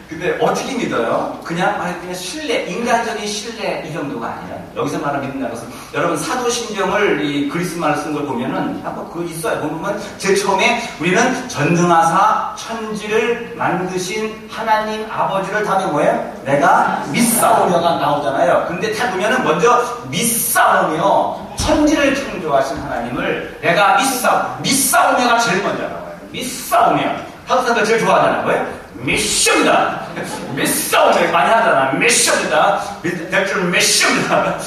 B: 근데 어떻게 믿어요? 그냥 신뢰, 인간적인 신뢰 이 정도가 아니라 여기서 말하는 믿는다는 것은 여러분 사도신경을 이 그리스 말을 쓴 걸 보면은 한번 그거 있어요. 보면 제일 처음에 우리는 전능하사 천지를 만드신 하나님 아버지를 다음에 뭐예요? 내가 믿사오며가 나오잖아요. 근데 다 보면은 먼저 믿사오며 천지를 창조하신 하나님을 내가 믿사오며가 제일 먼저 나와요. 믿사오며 한국 사람들 제일 좋아하잖아요. 뭐예요? 미션이다. 믿사오며 많이 하잖아. 미션이다. 대출 미션이다.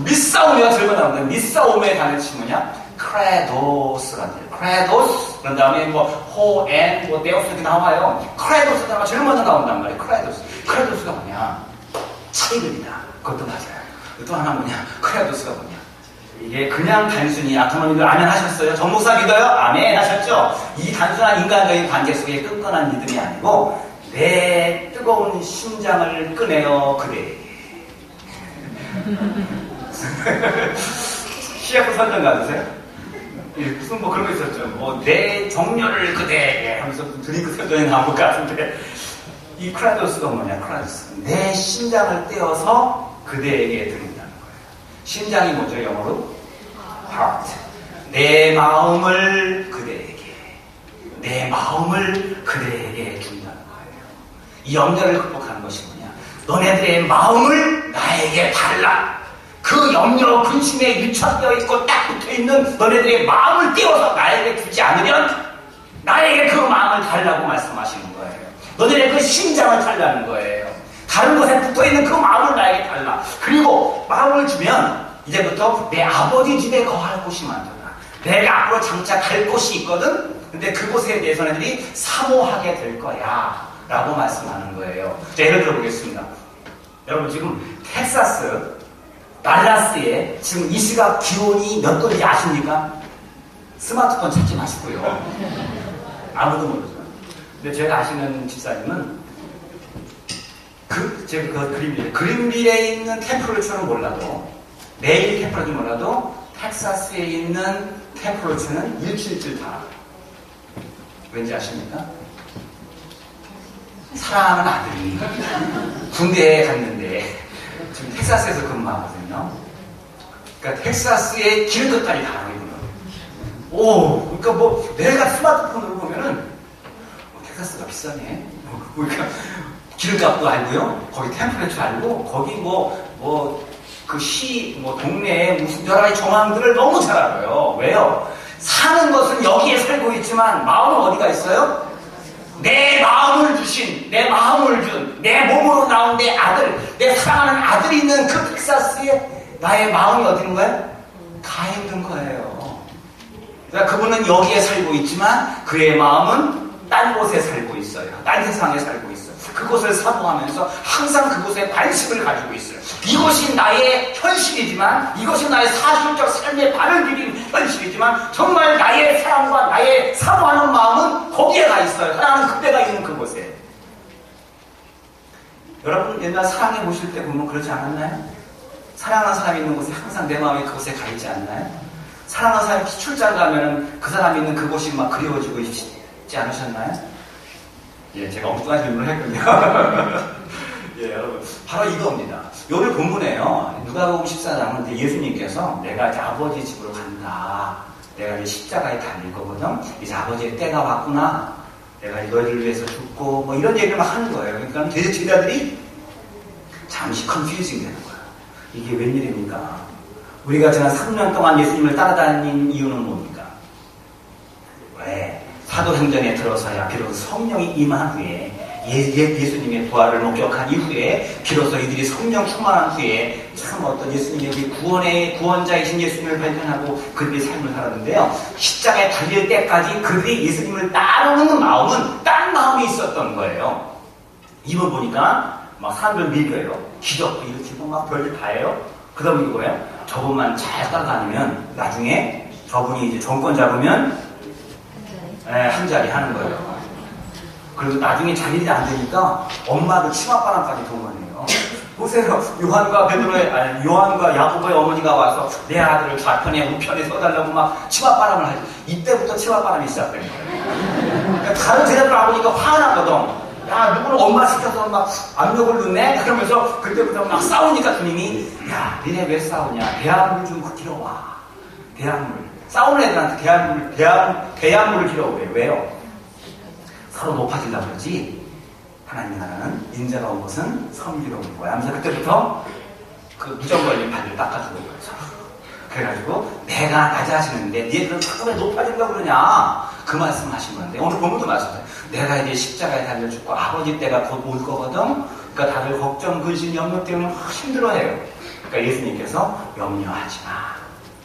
B: 믿사오며가 제일 먼저 나오는데 믿사오며의 단어치 뭐냐? 크레도스라는 거예요. 크레도스. 그런 다음에 호, 엔, 데오스 이렇게 나와요. 크레도스가 제일 먼저 나온단 말이에요. 크레도스. 크레도스가 뭐냐? 차이름이다. 그것도 맞아요. 또 하나 뭐냐? 크레도스가 뭐냐? 이게 그냥 단순히 아카노님들 아멘 하셨어요? 정목사 믿어요? 아멘 하셨죠? 이 단순한 인간적인 관계 속에 끈끈한 믿음이 아니고 내 뜨거운 심장을 꺼내어 그대. CF 선전 가주세요? 무슨 그런 거 있었죠. 내 정열을 그대 하면서 드링크 선전이 나온 것 같은데 이 크라도스가 뭐냐? 크라도스. 내 심장을 떼어서 그대에게 드린다는 거예요. 심장이 뭐죠? 영어로? heart. 내 마음을 그대에게 준다는 거예요. 이 염려를 극복하는 것이 뭐냐? 너네들의 마음을 나에게 달라. 그 염려 근심에 유착되어 있고 딱 붙어있는 너네들의 마음을 띄워서 나에게 주지 않으면 나에게 그 마음을 달라고 말씀하시는 거예요. 너네들의 그 심장을 달라는 거예요. 다른 곳에 붙어있는 그 마음을 나에게 달라. 그리고 마음을 주면 이제부터 내 아버지 집에 거할 곳이 많더라. 내가 앞으로 장착할 곳이 있거든. 근데 그곳에 대해서 너네들이 사모하게 될 거야 라고 말씀하는 거예요. 자, 예를 들어 보겠습니다. 여러분 지금 텍사스 달라스에 지금 이 시각 기온이 몇 도인지 아십니까? 스마트폰 찾지 마시고요. 아무도 모르죠. 근데 제가 아시는 집사님은 제가 그 그린빌에 있는 템플러처럼 몰라도 매일 템플러지 몰라도 텍사스에 있는 템플러치는 일주일째 다. 왠지 아십니까? 사랑하는 아들이 군대에 갔는데 지금 텍사스에서 근무하거든요. 그러니까 텍사스의 기름값까지 다 알고 있는 거예요. 오, 그러니까 뭐 내가 스마트폰으로 보면은 텍사스가 비싸네. 그러니까 기름값도 알고요. 거기 템플러치 알고 거기 동네에 무슨 여러 가지 정황들을 너무 잘 알아요. 왜요? 사는 것은 여기에 살고 있지만 마음은 어디가 있어요? 내 마음을 주신, 내 마음을 준, 내 몸으로 나온 내 아들, 내 사랑하는 아들이 있는 그 텍사스에 나의 마음이 어디 있는 거예요? 가 있는 거예요. 그러니까 그분은 여기에 살고 있지만 그의 마음은 딴 곳에 살고 있어요. 딴 세상에 살고 있어요. 그곳을 사모하면서 항상 그곳에 관심을 가지고 있어요. 이것이 나의 현실이지만, 이것이 나의 사실적 삶의 발을 디딘 현실이지만, 정말 나의 사랑과 나의 사모하는 마음은 거기에 가 있어요. 하나는 그때가 있는 그곳에. 여러분 옛날 사랑해 보실 때 보면 그러지 않았나요? 사랑하는 사람이 있는 곳에 항상 내 마음이 그곳에 가 있지 않나요? 사랑하는 사람이 출장 가면은 그 사람이 있는 그곳이 막 그리워지고 있지 않으셨나요? 예, 제가 엉뚱한 질문을 했군요. 예, 여러분. 바로 이겁니다. 오늘 본문에요. 누가복음 14장은 예수님께서 내가 이제 아버지 집으로 간다. 내가 이제 십자가에 달릴 거거든. 이제 아버지의 때가 왔구나. 내가 너희를 위해서 죽고, 뭐 이런 얘기를 막 하는 거예요. 그러니까 제자들이 잠시 컨퓨징 되는 거예요. 이게 웬일입니까? 우리가 지난 3년 동안 예수님을 따라다닌 이유는 뭡니까? 왜? 사도행전에 들어서야 비로소 성령이 임한 후에 예수님의 부활을 목격한 이후에 비로소 이들이 성령 충만한 후에 참 어떤 예수님의 구원자이신 예수님을 발견하고 그들의 삶을 살았는데요. 십자가에 달릴 때까지 그들이 예수님을 따르는 마음은 딴 마음이 있었던 거예요. 이번 보니까 막 사람들 믿어요. 기적도 일으키고 막 별일 다 해요. 그 다음에 이거예요. 저분만 잘 따라다니면 나중에 저분이 이제 정권 잡으면 한 자리 하는 거예요. 그래서 나중에 자리가 안 되니까 엄마도 치맛바람까지 동원해요. 보세요. 요한과 야고보의 어머니가 와서 내 아들을 좌편에 우편에 써달라고 막 치맛바람을 하죠. 이때부터 치맛바람이 시작된 거예요. 그러니까 다른 제자들 아버지가 화가 나거든. 야, 누구를 엄마 시켜서 막 압력을 넣네? 그러면서 그때부터 막 싸우니까 주님이 야, 니네 왜 싸우냐? 대한물 좀 길어와. 대한물. 싸우는 애들한테 대한물을 길어오래요. 왜요? 서로 높아지려고 그러지. 하나님 나라는 인자가 온 것은 섬기러운 거야. 하면서 그때부터 그 무정 걸린 발을 닦아주는 거예요. 서로. 그래가지고 내가 낮아지는데 니네들은 자꾸 왜 높아지려고 그러냐? 그 말씀을 하신 건데 오늘 본문도 마찬가지예요. 내가 이제 십자가에 달려 죽고 아버지 때가 곧 올 거거든. 그러니까 다들 걱정, 근심, 염려 때문에 힘들어해요. 그러니까 예수님께서 염려하지 마.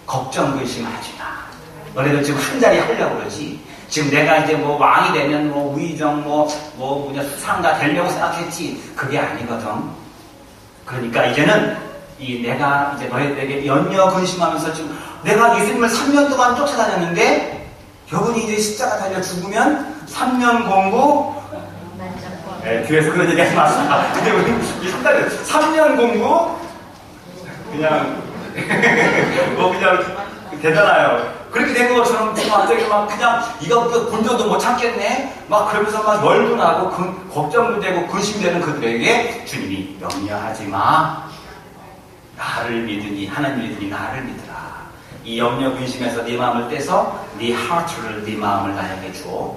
B: 걱정, 근심하지 마. 너네들 지금 한 자리 하려고 그러지. 지금 내가 이제 뭐 왕이 되면 뭐 우의정 수상가 되려고 생각했지. 그게 아니거든. 그러니까 이제는 내가 이제 너희들에게 염려 근심하면서 지금 내가 예수님을 3년 동안 쫓아다녔는데 여분이 이제 십자가 달려 죽으면 3년 공부 뒤에서 그런 얘기 하지 마세요. 근데 우리 상당히 3년 공부 그냥 그냥 되잖아요. 그렇게 된 것처럼 지금 갑자기 막 그냥 이거부터 본전도 못 참겠네. 막 그러면서 막 열도 나고 걱정도 되고 근심되는 그들에게 주님이 염려하지 마. 나를 믿으니 하나님 믿으니 나를 믿으라. 이 염려 근심에서 네 마음을 떼서 네 하트를 네 마음을 나에게 줘.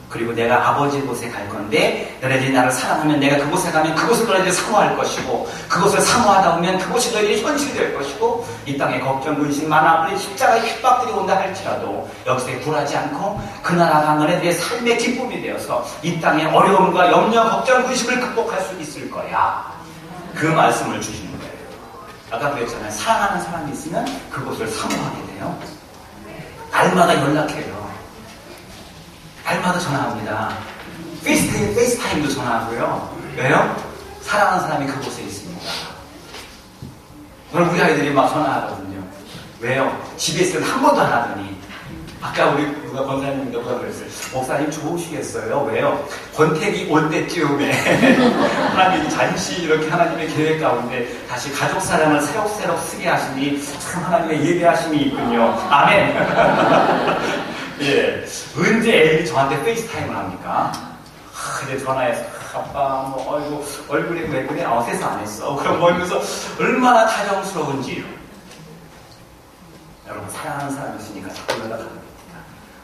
B: 그리고 내가 아버지 곳에 갈 건데 너희들이 나를 사랑하면 내가 그곳에 가면 그곳을 너희들이 사모할 것이고 그곳을 사모하다 보면 그곳이 너희들이 현실이 될 것이고 이 땅에 걱정 근심 많아 우리 십자가의 핍박들이 온다 할지라도 여기서 굴하지 않고 그 나라가 너희들의 삶의 기쁨이 되어서 이 땅의 어려움과 염려 걱정 근심을 극복할 수 있을 거야. 그 말씀을 주시는 거예요. 아까 그랬잖아요. 사랑하는 사람이 있으면 그곳을 사모하게 돼요. 날마다 연락해요. 날마다 전화합니다. 페이스타임도 전화하고요. 왜요? 사랑하는 사람이 그곳에 있습니다. 오늘 우리 아이들이 막 전화하거든요. 왜요? 집에 있을 때 한 번도 안 하더니 아까 우리 누가 권사님인가 뭐라 그랬어요. 목사님 좋으시겠어요? 왜요? 권태기 올 때쯤에 하나님이 잠시 이렇게 하나님의 계획 가운데 다시 가족 사랑을 새록새록 쓰게 하시니 참 하나님의 예배하심이 있군요. 아멘. 예. 언제 애들이 저한테 페이스타임을 합니까? 근데 전화해서 아빠 뭐 어이구 얼굴이 왜 그래? 세수 안 했어. 그럼 뭐 이러면서 얼마나 다정스러운지. 여러분 사랑하는 사람이 있으니까 자꾸 연락합니다.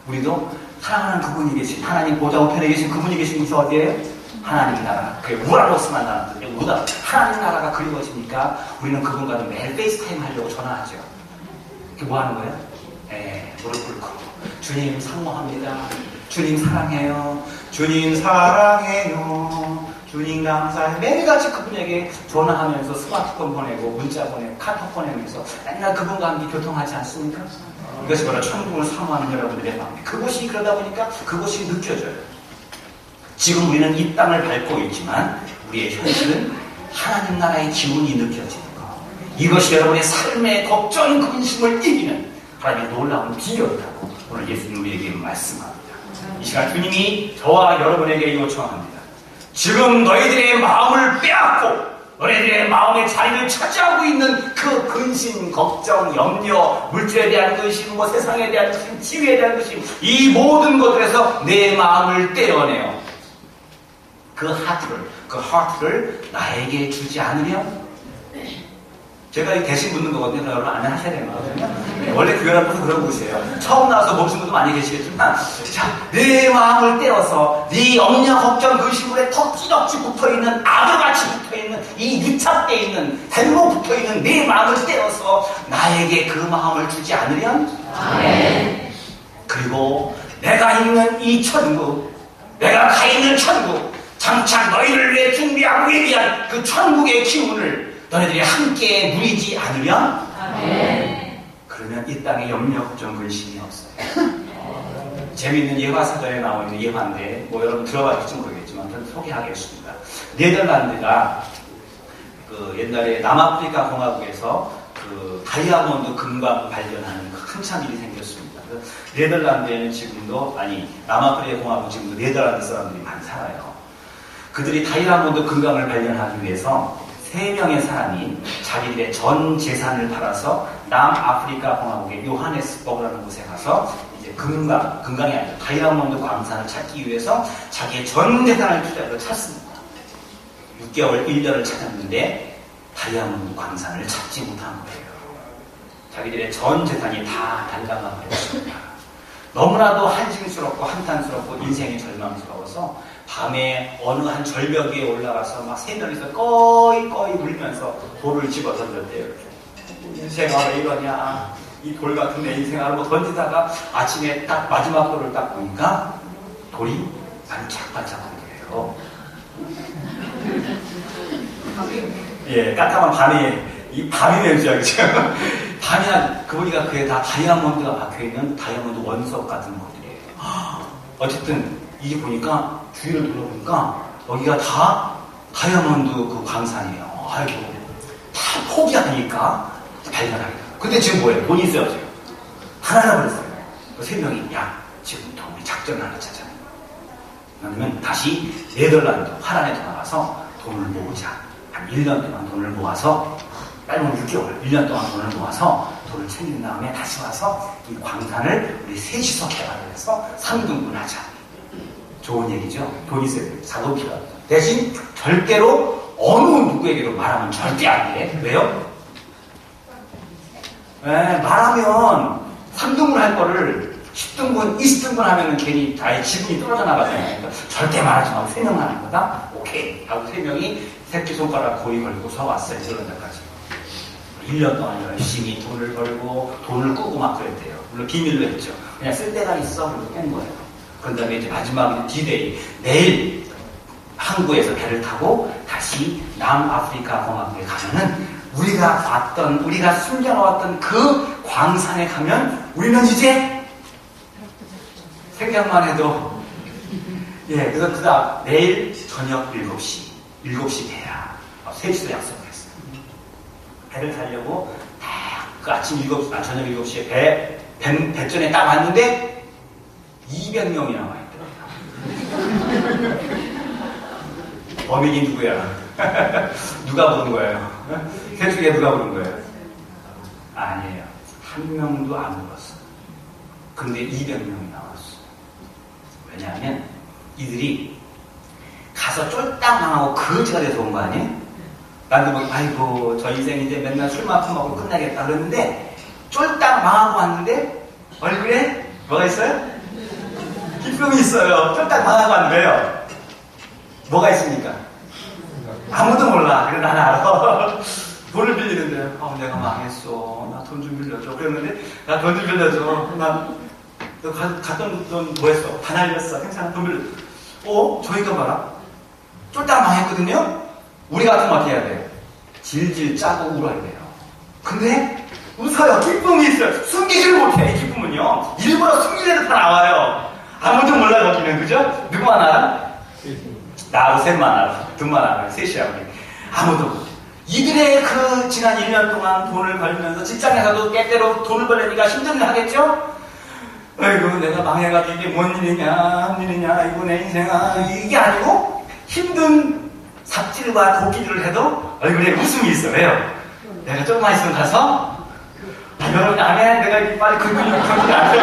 B: 우리도 사랑하는 그분이 계신 하나님 보좌 우편에 계신 그분이 계신 곳이 어디예요? 하나님 나라. 그게 우라로스만 나는 뜻이에요. 우다. 하나님 나라가 그리워지니까 우리는 그분과도 매일 페이스타임 하려고 전화하죠. 그게 뭐 하는 거예요? 무릎 꿇고 주님 사모합니다. 주님 사랑해요. 주님 사랑해요. 주님 감사해요. 매일같이 그분에게 전화하면서 스마트폰 보내고 문자 보내고 카톡 보내면서 맨날 그분과 함께 교통하지 않습니까? 이것이 바로 천국을 사모하는 여러분들의 마음입니다. 그것이 그러다 보니까 그것이 느껴져요. 지금 우리는 이 땅을 밟고 있지만 우리의 현실은 하나님 나라의 기운이 느껴지는 것. 이것이 여러분의 삶의 걱정, 근심을 이기는 하나님의 놀라운 비결이라고 오늘 예수님 우리에게 말씀합니다. 이 시간 주님이 저와 여러분에게 요청합니다. 지금 너희들의 마음을 빼앗고 너희들의 마음의 자리를 차지하고 있는 그 근심, 걱정, 염려, 물질에 대한 근심, 세상에 대한 근심, 지위에 대한 근심, 이 모든 것들에서 내 마음을 떼어내요. 그 하트를 나에게 주지 않으면 제가 대신 묻는 거거든요. 여러분 안 하셔야 되는 거거든요. 원래 교회라고서 그런 곳이에요. 처음 나와서 모르신 분도 많이 계시겠지만, 자, 내 마음을 떼어서 네 염려, 걱정, 근심물에 덕지덕지 붙어있는 아들같이 붙어있는 이 유착되어 있는 댐로 붙어있는 내 마음을 떼어서 나에게 그 마음을 주지 않으면 아멘. 그리고 내가 있는 이 천국, 내가 가 있는 천국, 장차 너희를 위해 준비하고 위한 그 천국의 기운을 너희들이 함께 누리지 않으면 아멘. 그러면 이 땅에 염려, 걱정, 근심이 없어요. 재미있는 예화사전에 나와 있는 예화인데 여러분 들어봤을지 모르겠지만 저는 소개하겠습니다. 네덜란드가 그 옛날에 남아프리카 공화국에서 그 다이아몬드 금광 발견하는 한참 일이 생겼습니다. 네덜란드에는 지금도 남아프리카 공화국 지금도 네덜란드 사람들이 많이 살아요. 그들이 다이아몬드 금광을 발견하기 위해서 3명의 사람이 자기들의 전 재산을 팔아서 남아프리카 공화국의 요하네스버그라는 곳에 가서 이제 금강이 아니라 다이아몬드 광산을 찾기 위해서 자기의 전 재산을 투자해서 찾습니다. 6개월, 1년을 찾았는데 다이아몬드 광산을 찾지 못한 거예요. 자기들의 전 재산이 다 달라가 버렸습니다. 너무나도 한심스럽고 한탄스럽고 인생이 절망스러워서 밤에 어느 한 절벽 위에 올라가서 막 3명이서 꺼이 울면서 돌을 집어 던졌대요. 인생아 왜 이러냐, 이 돌 같은 내 인생아 하고 던지다가 아침에 딱 마지막 돌을 딱 보니까 돌이 반짝반짝하더래요. 깜깜한 밤에 이 밤이 냄새야, 그죠? 밤이나 그보니까 그게 다 다이아몬드가 박혀있는 다이아몬드 원석 같은 것들이에요. 어쨌든 이게 보니까 주위를 둘러보니까 여기가 다 다이아몬드 그 광산이에요. 아이고, 다 포기하니까 발견하게 돼요. 근데 지금 뭐예요? 돈이 있어요, 지금. 하나 버렸어요. 그 3명이, 야, 지금부터 우리 작전을 하나 짜자. 그러면 다시 네덜란드 화란에 돌아가서 돈을 모으자. 한 1년 동안 돈을 모아서, 짧은 6개월, 1년 동안 돈을 모아서 돈을 챙긴 다음에 다시 와서 이 광산을 우리 셋이서 개발을 해서 3등분 하자. 좋은 얘기죠. 돈이 있어야 돼요. 자금 필요합니다. 대신 절대로 어느 누구에게도 말하면 절대 안 돼. 왜요? 말하면 3등분 할 거를 10등분, 20등분 하면은 괜히 나의 지분이 떨어져 나가잖아요. 그러니까 절대 말하지 말고 3명 하는 거다? 오케이. 하고 3명이 새끼손가락 고이 걸고서 왔어요. 저런데까지. 1년 동안 열심히 돈을 벌고 돈을 꾸고 막 그랬대요. 물론 비밀로 했죠. 그냥 쓸 데가 있어. 그래서 뺀 거예요. 그런 다음에 이제 마지막 D-Day, 내일 항구에서 배를 타고 다시 남아프리카 공화국에 가면은 우리가 숨겨놓았던 그 광산에 가면 우리는 이제 생각만 해도 그래서 그다음 내일 저녁 7시 배야. 3시도 약속을 했어요. 배를 타려고 딱 그 아침 7시, 저녁 7시에 배전에 딱 왔는데 200명이 나와 있더라고요. 범인이 누구야? 누가 부른 거예요? 셋 중에 누가 부른 거예요? 아니에요. 한 명도 안 불렀어. 근데 200명이 나왔어. 왜냐하면 이들이 가서 쫄딱 망하고 거지가 돼서 온 거 아니에요? 나도 막 아이고 저 인생 이제 맨날 술만 퍼먹고 끝나겠다 그랬는데 쫄딱 망하고 왔는데 얼굴에 뭐가 있어요? 기쁨이 있어요. 쫄딱 망하고 왔는데요. 뭐가 있습니까? 아무도 몰라. 그래 나는 알아. 돈을 빌리는데 내가 망했어. 나 돈 좀 빌려줘. 그랬는데 나 돈 좀 빌려줘. 너 갔던 돈 뭐 했어? 다 날렸어. 괜찮아. 돈 빌려줘. 저희가 봐라. 쫄딱 망했거든요. 우리 같으면 어떻게 해야 돼요? 질질 짜고 울어야 돼요. 근데 웃어요. 기쁨이 있어요. 숨기지를 못해. 이 기쁨은요. 일부러 숨기려도 다 나와요. 아무도 몰라요. 거기는. 그죠? 누구만 알아? 나하고 셋만 알아. 둘만 알아. 셋이야. 우리. 아무도 몰라. 이들의 그 지난 1년 동안 돈을 벌면서 직장에서도 때때로 돈을 벌려니까 힘든 일 하겠죠? 아이고 내가 망해가지고 이게 뭔 일이냐 이거 내 인생아 이게 아니고 힘든 삽질과 도끼질을 해도 얼굴에 웃음이 있어. 왜요? 내가 조금만 있으면 가서 여러분 안해 내가 빨리 근근히 안 돼.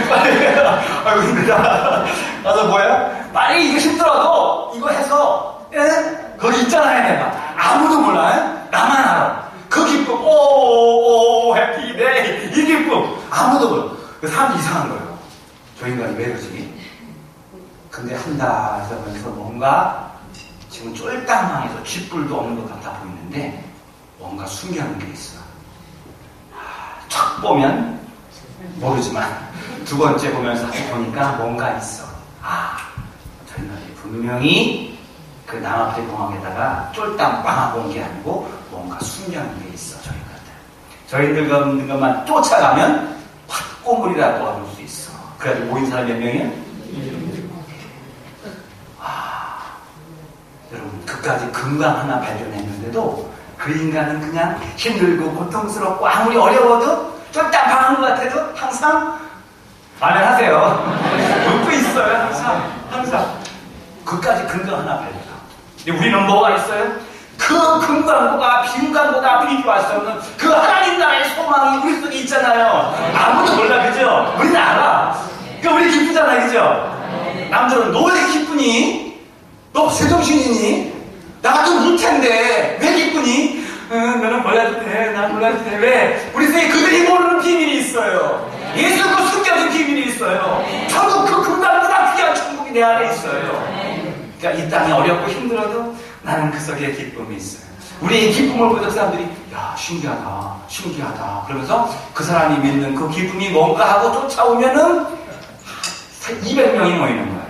B: 빨리 아이고 힘들다. 가서 뭐야? 빨리 이거 힘들어도 이거 해서 거기 있잖아요. 내가 아무도 몰라요. 나만 알아. 그 기쁨 오 해피데이 이 기쁨 아무도 몰라. 그 사람이 이상한 거예요. 저 인간이 왜 그러지? 근데 한 달 하면서 뭔가 지금 쫄딱망해서 쥐뿔도 없는 것 같아 보이는데 뭔가 숨겨놓은 게 있어. 첫 보면 모르지만 두 번째 보면서 보니까 뭔가 있어. 저 인간이 분명히 그 남아프리 공항에다가 쫄딱 망하고 온 게 아니고 뭔가 숨겨놓은 게 있어. 저희들 없는 것만 쫓아가면 팥고물이라도 얻을 수 있어. 그래가지고 모인 사람이 몇 명이야? 여러분 그까지 금강 하나 발견했는데도 그 인간은 그냥 힘들고 고통스럽고 아무리 어려워도 쫄딱 망한 것 같아도 항상 말을 웃고 있어요. 항상 그까지 금강 하나 발견. 근데 우리는 뭐가 있어요? 그 금강보다 빈강보다 비교할 수 없는 그 하나님 나라의 소망이 우리 속에 있잖아요. 아무도 몰라. 그죠? 우리는 알아. 그러니까 우리 기쁘잖아. 그죠? 남들은 너 왜 기쁘니? 너 제정신이니? 나 같은 물텐데 왜 기쁘니? 너는 몰라도 돼. 난 몰라도 돼. 왜? 우리 속에 그들이 모르는 비밀이 있어요. 예수 그 숨겨진 비밀이 있어요. 천국 그 금강보다 귀한 천국이 내 안에 있어요. 그러니까 이 땅이 어렵고 힘들어도 나는 그 속에 기쁨이 있어요. 우리의 기쁨을 보던 사람들이 야 신기하다 그러면서 그 사람이 믿는 그 기쁨이 뭔가 하고 쫓아오면은 200명이 모이는 거예요.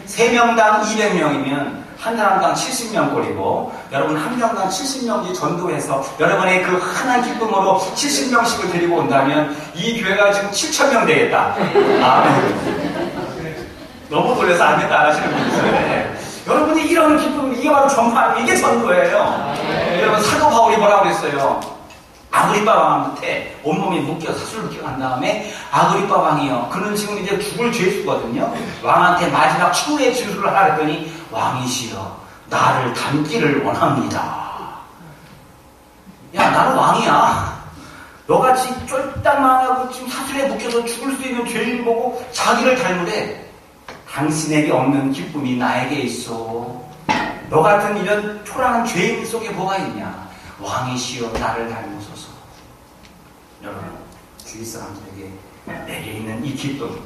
B: 3명당 200명이면 한 사람당 70명 꼴이고 여러분 한 명당 70명이 전도해서 여러분의 그 하나의 기쁨으로 70명씩을 데리고 온다면 이 교회가 지금 7,000명 되겠다. 너무 돌려서 안 된다 하시는 분이 있어요. 여러분이 이런 기쁨, 이게 바로 전파하는 이게 전도예요. 여러분 사도 바울이 뭐라고 그랬어요? 아그리빠 왕한테 온몸이 묶여 사슬 묶여간 다음에 아그리빠 왕이요. 그는 지금 이제 죽을 죄수거든요. 왕한테 마지막 추후의 진술을 하라 했더니 왕이시여 나를 닮기를 원합니다. 야 나는 왕이야. 너같이 쫄딱 망하고 지금 사슬에 묶여서 죽을 수 있는 죄인 보고 자기를 닮으래. 당신에게 없는 기쁨이 나에게 있어. 너 같은 이런 초라한 죄인 속에 뭐가 있냐. 왕이시여 나를 닮으소서. 여러분 주위 사람들에게 내게 있는 이 기쁨,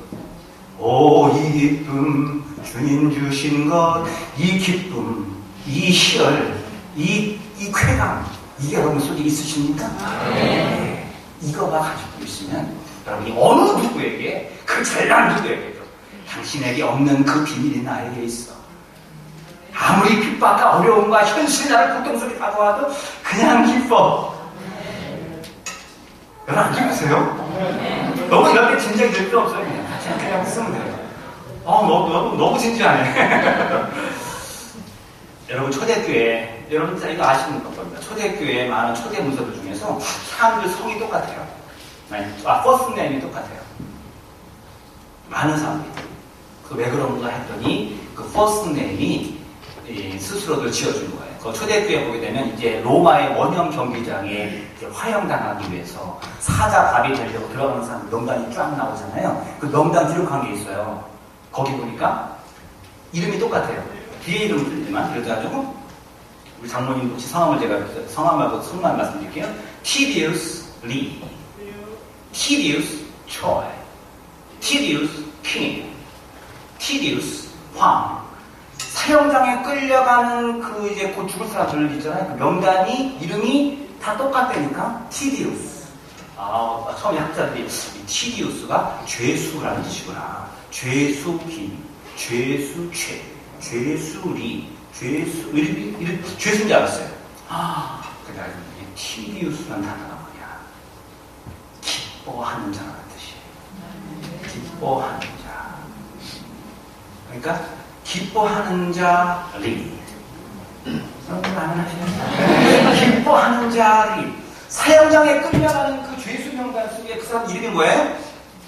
B: 이 기쁨 주님 주신 것, 이 기쁨, 이 희열, 이 쾌감, 이게 여러분 속에 있으십니까? 네. 이거가 가지고 있으면 여러분이 어느 누구에게 그 잘난 누구에게도 당신에게 없는 그 비밀이 나에게 있어. 아무리 핍박과 어려움과 현실이 나를 고통 속에 다가와도 그냥 기뻐. 여러분 안 기쁘세요? 너무 이렇게 진지하게 될 필요 없어요. 그냥 웃으면 돼요. 너무 진지하네. 여러분 초대교회 여러분 다 이거 아시는 겁니다. 초대교회에 많은 초대 문서들 중에서 사람들 성이 똑같아요. 퍼스트 네임이 똑같아요. 많은 사람들이. 왜 그런가 했더니 그 퍼스트 네임이 스스로들 지어준 거예요. 그 초대교회 보게 되면 이제 로마의 원형 경기장에 화형당하기 위해서 사자 밥이 되려고 들어가는 사람 명단이 쫙 나오잖아요. 그 명단 기록한 게 있어요. 거기 보니까 이름이 똑같아요. 뒤에 이름은 틀리지만 그래가지고 우리 장모님 혹시 성함을 제가 성함 말고 성만 말씀드릴게요. 티디우스 리, 티디우스 초이, 티디우스 킹, 티디우스 황. 사형장에 끌려가는 그 이제 곧 죽을 사람들 있잖아요. 그 명단이 이름이 다 똑같다니까 티디우스. 처음에 학자들이 티디우스가 죄수라는 뜻이구나. 죄수긴, 죄수죄, 죄수리, 이름이 죄수인 줄 알았어요. 그래서 티디우스라는 단어가 뭐냐? 기뻐하는 자라는 뜻이에요. 기뻐하는 자. 그러니까 기뻐하는 자리. 여러분 아멘하시나요? 기뻐하는 자리. 사형장에 끌려가는 그 죄수 명단 속에 그 사람 이름이 뭐예요?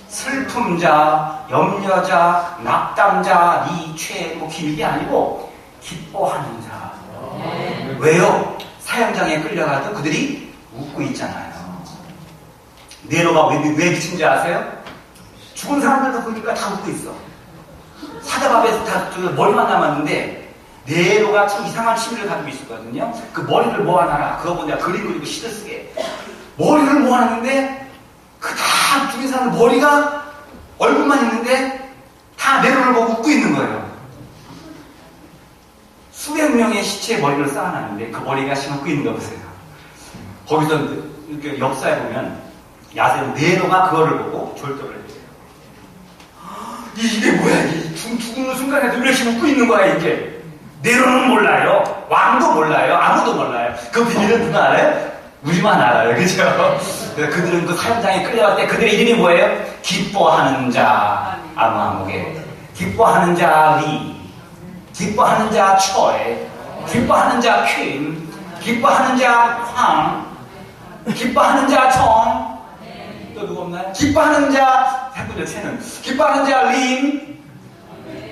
B: 슬픔자, 염려자, 낙담자, 리최, 길게 아니고 기뻐하는 자. 왜요? 사형장에 끌려가도 그들이 웃고 있잖아요. 네로가 왜 미친지 아세요? 죽은 사람들도 보니까 다 웃고 있어. 사자밥에서 다 머리만 남았는데 네로가 참 이상한 취미를 가지고 있었거든요. 그 머리를 모아놔라. 그거 보고 내가 그림 그리고 시를 쓰게. 머리를 모아놨는데 그 다 죽인 사람 머리가 얼굴만 있는데 다 네로를 보고 웃고 있는 거예요. 수백 명의 시체의 머리를 쌓아놨는데 그 머리가 지금 웃고 있는 거 보세요. 거기서 이렇게 역사에 보면 야세는 네로가 그거를 보고 졸도를 해요. 이게 뭐야? 죽는 순간에도 이렇게 웃고 있는 거야, 이게. 네로는 몰라요. 왕도 몰라요. 아무도 몰라요. 그 비밀은 누가 알아요? 우리만 알아요. 그죠? 그들은 그 사형장에 끌려갈 때 그들의 이름이 뭐예요? 기뻐하는 자, 아무아무게. 기뻐하는 자, 리. 기뻐하는 자, 초에. 기뻐하는 자, 퀸. 기뻐하는 자, 황. 기뻐하는 자, 청. 또 누구 없나요? 기뻐하는 자, 해보죠, 채는. 기뻐하는 자, 림.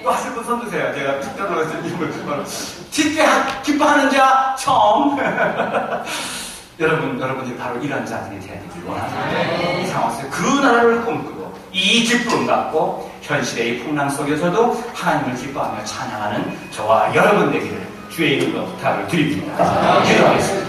B: 또 하실 분 손 드세요. 제가 특별로 해서 이름을 기뻐하는 자, 청. 여러분들이 바로 이런 자들이 되야 되길 원하는 이 상황 속에 그 나라를 꿈꾸고 이 기쁨 갖고 현실의 이 풍랑 속에서도 하나님을 기뻐하며 찬양하는 저와 여러분 되기를 주의 이름으로 부탁을 드립니다. 기도하겠습니다.